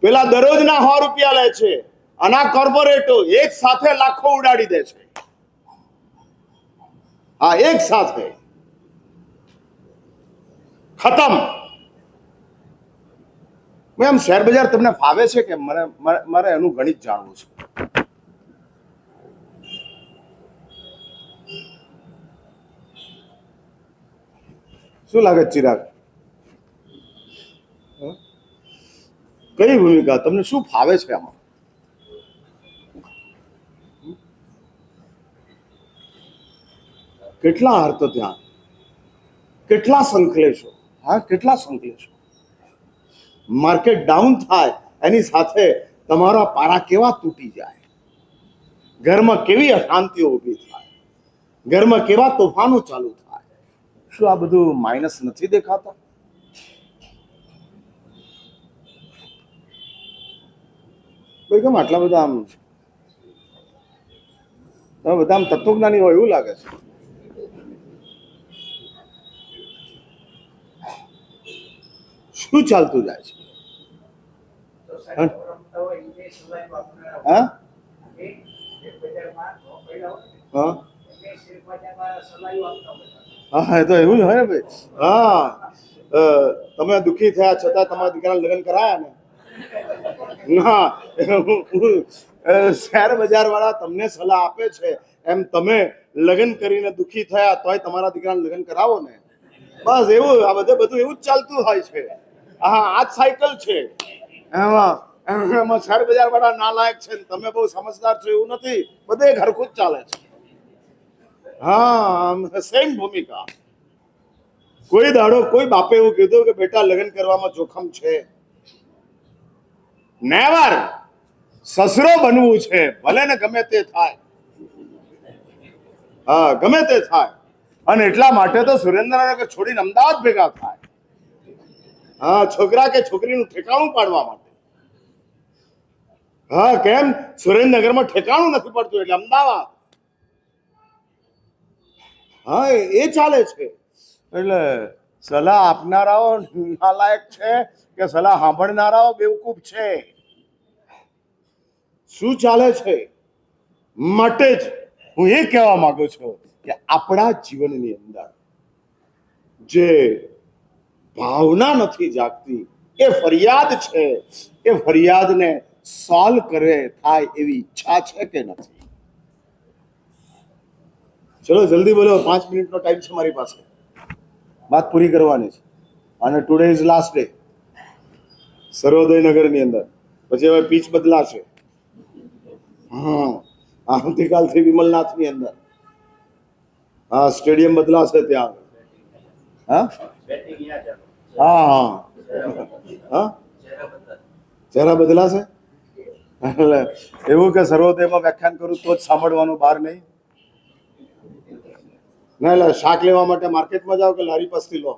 પેલા દરરોજના 100 રૂપિયા લે છે, આના કોર્પોરેટો એક સાથે લાખો ઉડાડી દે છે. હા, એક સાથે ખતમ. મેમ, શેર બજાર તમને ફાવે છે કે મારે એનું ગણિત જાણવું છે. શું લાગે ચિરાગ? કઈ ભૂમિકા તમને શું ફાવે છે આમાં? કેટલા અર્થ ત્યાં, કેટલા સંકલેશો. હા, કેટલા સંકલેશો. માર્કેટ ડાઉન થાય એની સાથે તમારા પારા કેવા તૂટી જાય, ઘરમાં કેવી અશાંતિઓ ઊભી થાય, ઘરમાં કેવા તોફાનો ચાલુ થાય. શું આ બધું માઇનસ નથી દેખાતા? ભાઈ, કેમ આટલા બધા આમ તમે બધા આમ તત્વજ્ઞાની હોય એવું લાગે છે. શું ચાલતું જાય છે? હા, હા, એ તો એવું જ હોય ને ભાઈ. હા, તમે દુઃખી થયા છતાં તમારા દીકરાના લગ્ન કરાયા ને? ના, શેર બજાર વાળા તમને સલાહ આપે છે એમ તમે લગ્ન કરીને દુઃખી થયા તોય તમારા દીકરાના લગ્ન કરાવો ને. બસ એવું, આ બધું એવું જ ચાલતું હોય છે. હા, આ જ સાયકલ છે. એમાં શેર બજાર વાળા નાલાયક છે, તમે બહુ સમજદાર છો એવું નથી. બધે ઘરખું જ ચાલે છે. હા, સેમ ભૂમિકા. કોઈ દાડો કોઈ બાપે એવું કીધું કે બેટા લગ્ન કરવામાં જોખમ છે? નેવર. સસરો બનવું છે ભલે ને ગમે તે થાય. હા, ગમે તે થાય. અને એટલા માટે તો સુરેન્દ્રનગર છોડીને અમદાવાદ ભેગા થાય. હા, છોકરા કે છોકરીનું ઠેકાણું પાડવા માટે. હા, કેમ? સુરેન્દ્રનગરમાં ઠેકાણું નથી પડતું એટલે અમદાવાદ. હા, એ ચાલે છે. એટલે સલાહ આપનારાઓ નાલાયક છે કે સલાહ સાંભળનારાઓ બેવકૂફ છે? શું ચાલે છે? માટે જ હું એ કહેવા માંગુ છું કે આપણા જીવનની અંદર જે ભાવના નથી જાગતી, એ ફરિયાદ છે, એ ફરિયાદને સોલ્વ કરે થાય એવી ઈચ્છા છે કે નથી? ચલો જલ્દી બોલો, 5 મિનિટનો ટાઈમ છે મારી પાસે, વાત પૂરી કરવાની છે. અને ટુડે ઇઝ લાસ્ટ ડે સર્વોદયનગરની અંદર. પછી હવે પીચ બદલાશે. હા, આવતીકાલથી વિમલનાથની અંદર. હા, સ્ટેડિયમ બદલાશે ત્યાં. હા હા હા, ચહેરા બદલાશે. એટલે એવું કે સર્વોદયમાં વ્યાખ્યાન કરું તો જ સાંભળવાનું, બહાર નહીં. ના, એટલે શાક લેવા માટે માર્કેટમાં જાઓ કે લારી પાસથી લો?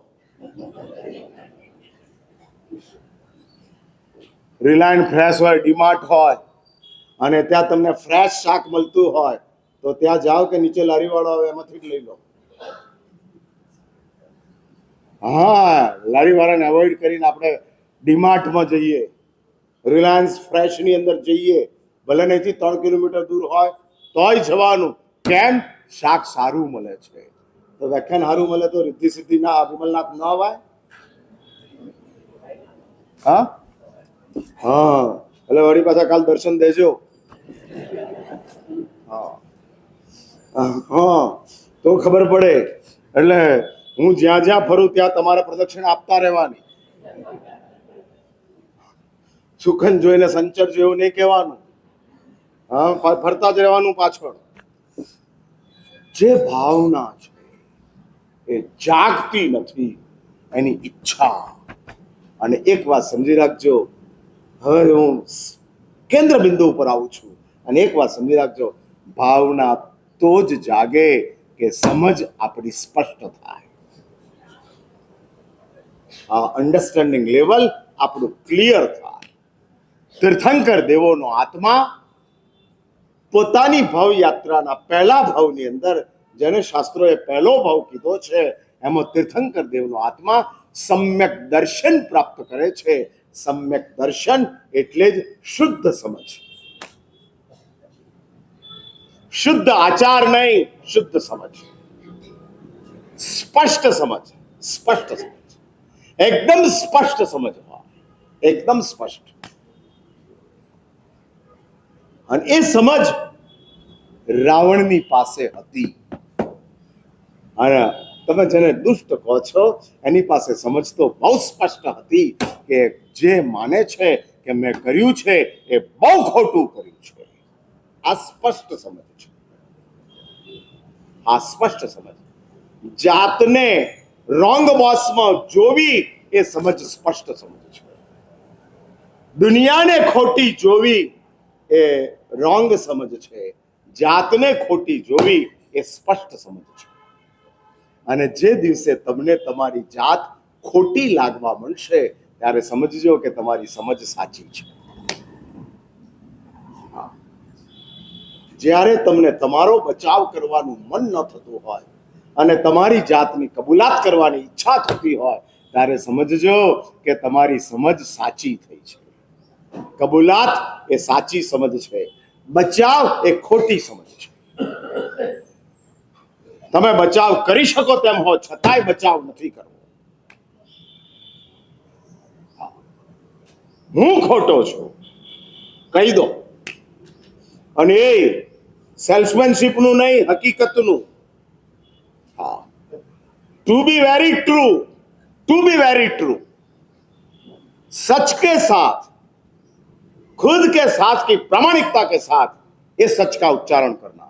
રિલાયન્સ ફ્રેશ હોય, ડીમાર્ટ હોય, અને ત્યાં તમને ફ્રેશ શાક મળતું હોય તો ત્યાં જાઓ કે નીચે લારી વાળો આવે એમાંથી જ લઈ લો? હા, લારી વાળાને અવોઇડ કરીને આપણે ડીમાર્ટમાં જઈએ, રિલાયન્સ ફ્રેશની અંદર જઈએ, ભલે અહીંથી 3 કિલોમીટર દૂર હોય તોય જવાનું. કેમ? શાક સારું મળે છે. તો વ્યાખ્યાન સારું મળે તો રિદ્ધિ સિદ્ધિ ના વિમલનાથ ન અવાય? હા હા, એટલે વળી પાછા કાલ દર્શન દેજો. હા હા, તો ખબર પડે. એટલે હું જ્યાં જ્યાં ફરું ત્યાં તમારે પ્રદક્ષિણા આપતા રહેવાની. સુખન જોઈને સંચર જેવું નહીં કહેવાનું. હા, ફરતા જ રહેવાનું પાછળ. જે ભાવના છે એ જાગતી નથી, એની ઈચ્છા. અને એક વાત સમજી રાખજો, હવે હું કેન્દ્ર બિંદુ ઉપર આવું છું, અને એક વાત સમજી રાખજો, ભાવના તો જ જાગે કે સમજ આપણી સ્પષ્ટ થાય, આ અન્ડરસ્ટેન્ડિંગ લેવલ આપણું ક્લિયર થાય. તીર્થંકર દેવોનો આત્મા પોતાની ભાવ યાત્રાના પહેલા ભાવની અંદર, જેને શાસ્ત્રોએ પહેલો ભાવ કીધો છે, એમાં તીર્થંકર દેવનો આત્મા સમ્યક દર્શન પ્રાપ્ત કરે છે. સમ્યક દર્શન એટલે જ શુદ્ધ સમજ. શુદ્ધ આચાર નહીં, શુદ્ધ સમજ, સ્પષ્ટ સમજ. સ્પષ્ટ સમજ, એકદમ સ્પષ્ટ સમજ હોય, એકદમ સ્પષ્ટ. અને એ સમજ રાવણની પાસે હતી. અને તમે જેને દુષ્ટ કહો છો એની પાસે સમજ તો બહુ સ્પષ્ટ હતી કે જે માને છે કે મેં કર્યું છે એ બહુ ખોટું કર્યું છે. આ સ્પષ્ટ સમજ છે. આ સ્પષ્ટ સમજ. જાતને રોંગ બોસમાં જોવી એ સમજ સ્પષ્ટ સમજ છે. દુનિયાને ખોટી જોવી એ રોંગ સમજ છે. જાતને ખોટી જોવી એ સ્પષ્ટ સમજ છે. અને જે દિવસે તમને તમારી જાત ખોટી લાગવા મળશે ત્યારે સમજજો કે તમારી સમજ સાચી છે. જ્યારે તમને તમારો બચાવ કરવાનું મન ન થતું હોય અને તમારી જાતની કબૂલાત કરવાની ઈચ્છા થતી હોય ત્યારે સમજજો કે તમારી સમજ સાચી થઈ છે. કબૂલાત એ સાચી સમજ છે, બચાવ એ ખોટી સમજ છે. તમે બચાવ કરી શકો તેમ હો છતાંય બચાવ નથી કરવો. હું ખોટો છું કહી દો, અને એ સેલ્સમેનશીપનું નહીં, હકીકતનું. હા, to be very true, to be very true, सच के साथ, खुद के साथ की प्रामाणिकता के साथ ये सच का उच्चारण करना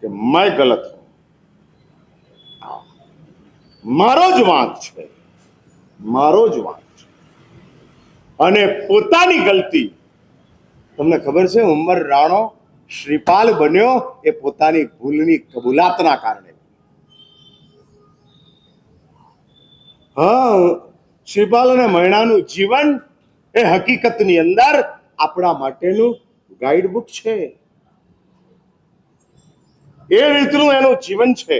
कि मैं गलत हूं, મારો જ વાંક છે, મારો જ વાંક છે. અને પોતાની ગલતી, તમને ખબર છે ઉમર રાણો શ્રીપાલ બન્યો એ પોતાની ભૂલની કબૂલાતના કારણે. હા, શ્રીપાલ અને મૈણાનું જીવન એ હકીકતની અંદર આપણા માટેનું ગાઈડ બુક છે. એ રીતનું એનું જીવન છે.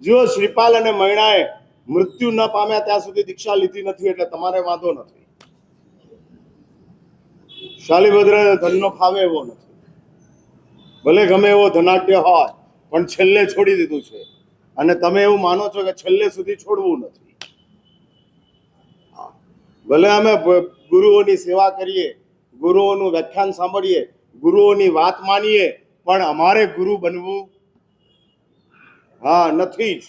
જો શ્રીપાલ અને મૈણાએ મૃત્યુ ન પામ્યા ત્યાં સુધી દીક્ષા લીધી નથી, એટલે તમારે વાંધો નથી. શાલિભદ્ર ધનનો ફાવે એવો નથી, ભલે ગમે એવો ધનાઢ્ય હોય, પણ છેલ્લે છોડી દીધું છે. અને તમે એવું માનો છો કે છેલ્લે સુધી છોડવું નથી. ભલે અમે ગુરુઓની સેવા કરીએ, ગુરુઓનું વ્યાખ્યાન સાંભળીએ, ગુરુઓની વાત માનીએ, પણ અમારે ગુરુ બનવું નથી જ.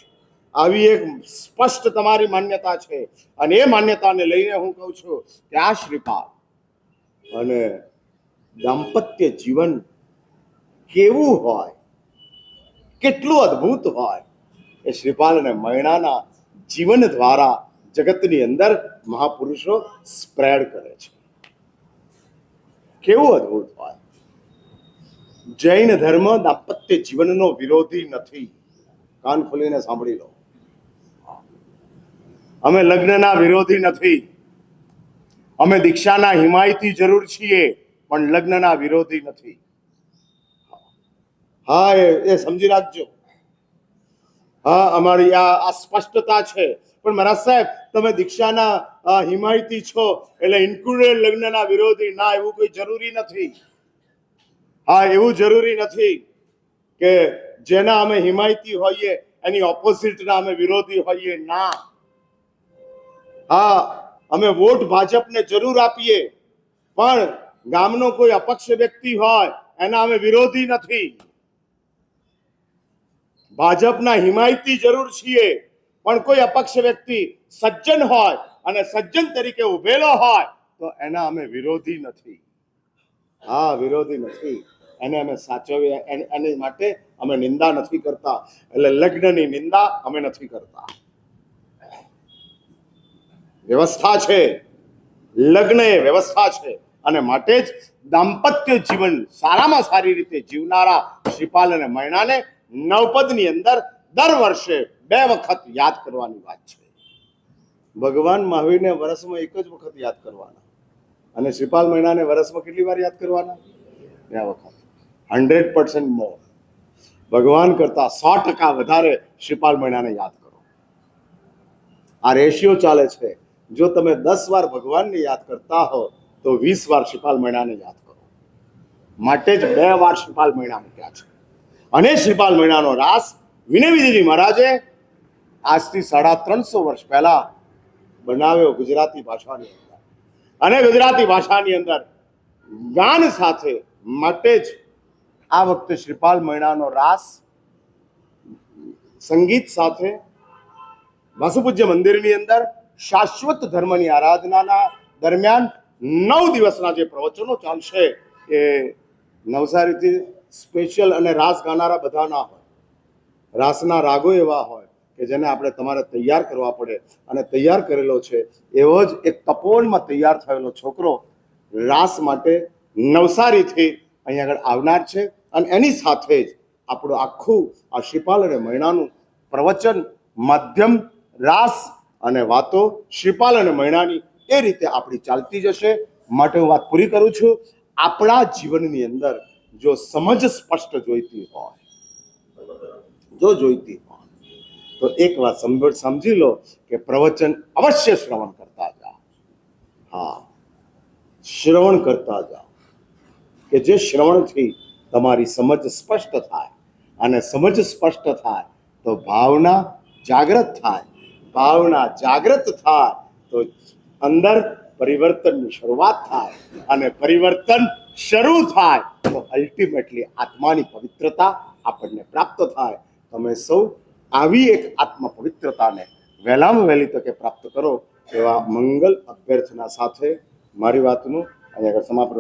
આવી એક સ્પષ્ટ તમારી માન્યતા છે, અને એ માન્યતાને લઈને હું કહું છું કે આ શ્રીપાલ અને દાંપત્ય જીવન કેવું હોય, કેટલું અદ્ભુત હોય, એ શ્રીપાલ અને મૈણાના જીવન દ્વારા જગતની અંદર મહાપુરુષો સ્પ્રેડ કરે છે. કેવું અદ્ભુત હોય. જૈન ધર્મ દાંપત્ય જીવનનો વિરોધી નથી. કાન ખોલીને સાંભળી લો. અમે લગ્નના વિરોધી નથી. અમે દીક્ષાના હિમાયતી જરૂર છીએ, પણ લગ્નના વિરોધી નથી. હા, એ સમજી રાખજો. હા, અમારી આ સ્પષ્ટતા છે. પણ મહારાજ સાહેબ, તમે દીક્ષાના હિમાયતી છો એટલે ઇન્ક્લુડેડ લગ્નના વિરોધી? ના, એવું કોઈ જરૂરી નથી. હા, એવું જરૂરી નથી કે જેના અમે હિમાયતી હોઈએ એની ઓપોઝિટના અમે વિરોધી હોઈએ. ના. હા, અમે વોટ ભાજપને જરૂર આપીએ, પણ ગામનો કોઈ અપક્ષ વ્યક્તિ હોય એના અમે વિરોધી નથી. ભાજપના હિમાયતી જરૂર છીએ, પણ કોઈ અપક્ષ વ્યક્તિ સજ્જન હોય અને સજ્જન તરીકે ઉભેલો હોય તો એના અમે વિરોધી નથી. હા, વિરોધી નથી. એને અમે સાચવીએ, એની માટે અમે નિંદા નથી કરતા. એટલે લગ્નની નિંદા અમે નથી કરતા. વ્યવસ્થા છે, લગ્ન એ વ્યવસ્થા છે, અને માટે જ દાંપત્ય જીવન સારામાં સારી રીતે જીવનારા શ્રીપાલ અને મૈણાને નવપદની અંદર દર વર્ષે 2 વખત યાદ કરવાની વાત છે. ભગવાન મહાવીરને વર્ષમાં એક જ વખત યાદ કરવાના, અને શ્રીપાલ મૈણાને વર્ષમાં કેટલી વાર યાદ કરવાના? 2 વખત. 100% મોર. ભગવાન કરતા 100% વધારે શ્રીપાલ મૈણાને યાદ કરો. આ રેશિયો ચાલે છે. જો તમે 10 વાર ભગવાનને યાદ કરતા હો તો 20 વાર શ્રીપાલ મૈણાને યાદ કરો. માટે જ 2 વાર શ્રીપાલ મૈણા મૂક્યા છે. અને શ્રીપાલ મૈણાનો રાસ વિનય વિજયજી મહારાજે આજથી 350 વર્ષ પહેલા બનાવ્યો ગુજરાતી ભાષાની અંદર. અને ગુજરાતી ભાષાની અંદર ગાન સાથે. માટે જ આ વખતે શ્રીપાલ મૈણાનો રાસ સંગીત સાથે વાસુપૂજ્ય મંદિરની અંદર શાશ્વત ધર્મની આરાધનાના દરમિયાન 9 દિવસના જે પ્રવચનો ચાલશે એ નવસારીથી સ્પેશિયલ. અને રાસ ગાનારા બધા ના હોય, રાસના રાગો એવા હોય કે જેને આપણે તમારે તૈયાર કરવા પડે, અને તૈયાર કરેલો છે એવો જ એક તપોવનમાં તૈયાર થયેલો છોકરો રાસ માટે નવસારીથી અહીંયા આગળ આવનાર છે. અને એની સાથે જ આપણું આખું આ શ્રીપાલ અને મૈણાનું પ્રવચન, માધ્યમ, રાસ અને વાતો શ્રીપાલ અને મૈણાની એ રીતે આપણી ચાલતી જશે. માટે હું વાત પૂરી કરું છું. આપણા જીવનની અંદર જો સમજ સ્પષ્ટ જોઈતી હોય, જો જોઈતી હોય તો એક વાત સમજી લો કે પ્રવચન અવશ્ય શ્રવણ કરતા જાઓ. હા, શ્રવણ કરતા જાઓ, કે જે શ્રવણથી તમારી સમજ સ્પષ્ટ થાય, અને સમજ સ્પષ્ટ થાય તો ભાવના જાગૃત થાય. ભાવના જાગૃત થાય તો અંદર પરિવર્તનની શરૂઆત થાય, અને પરિવર્તન શરૂ થાય તો અલ્ટિમેટલી આત્માની પવિત્રતા આપણને પ્રાપ્ત થાય. તમે સૌ આવી એક આત્મ પવિત્રતાને વહેલામાં વહેલી તકે પ્રાપ્ત કરો એવા મંગલ અભ્યર્થના સાથે મારી વાતનું અહીંયા આગળ સમાપન.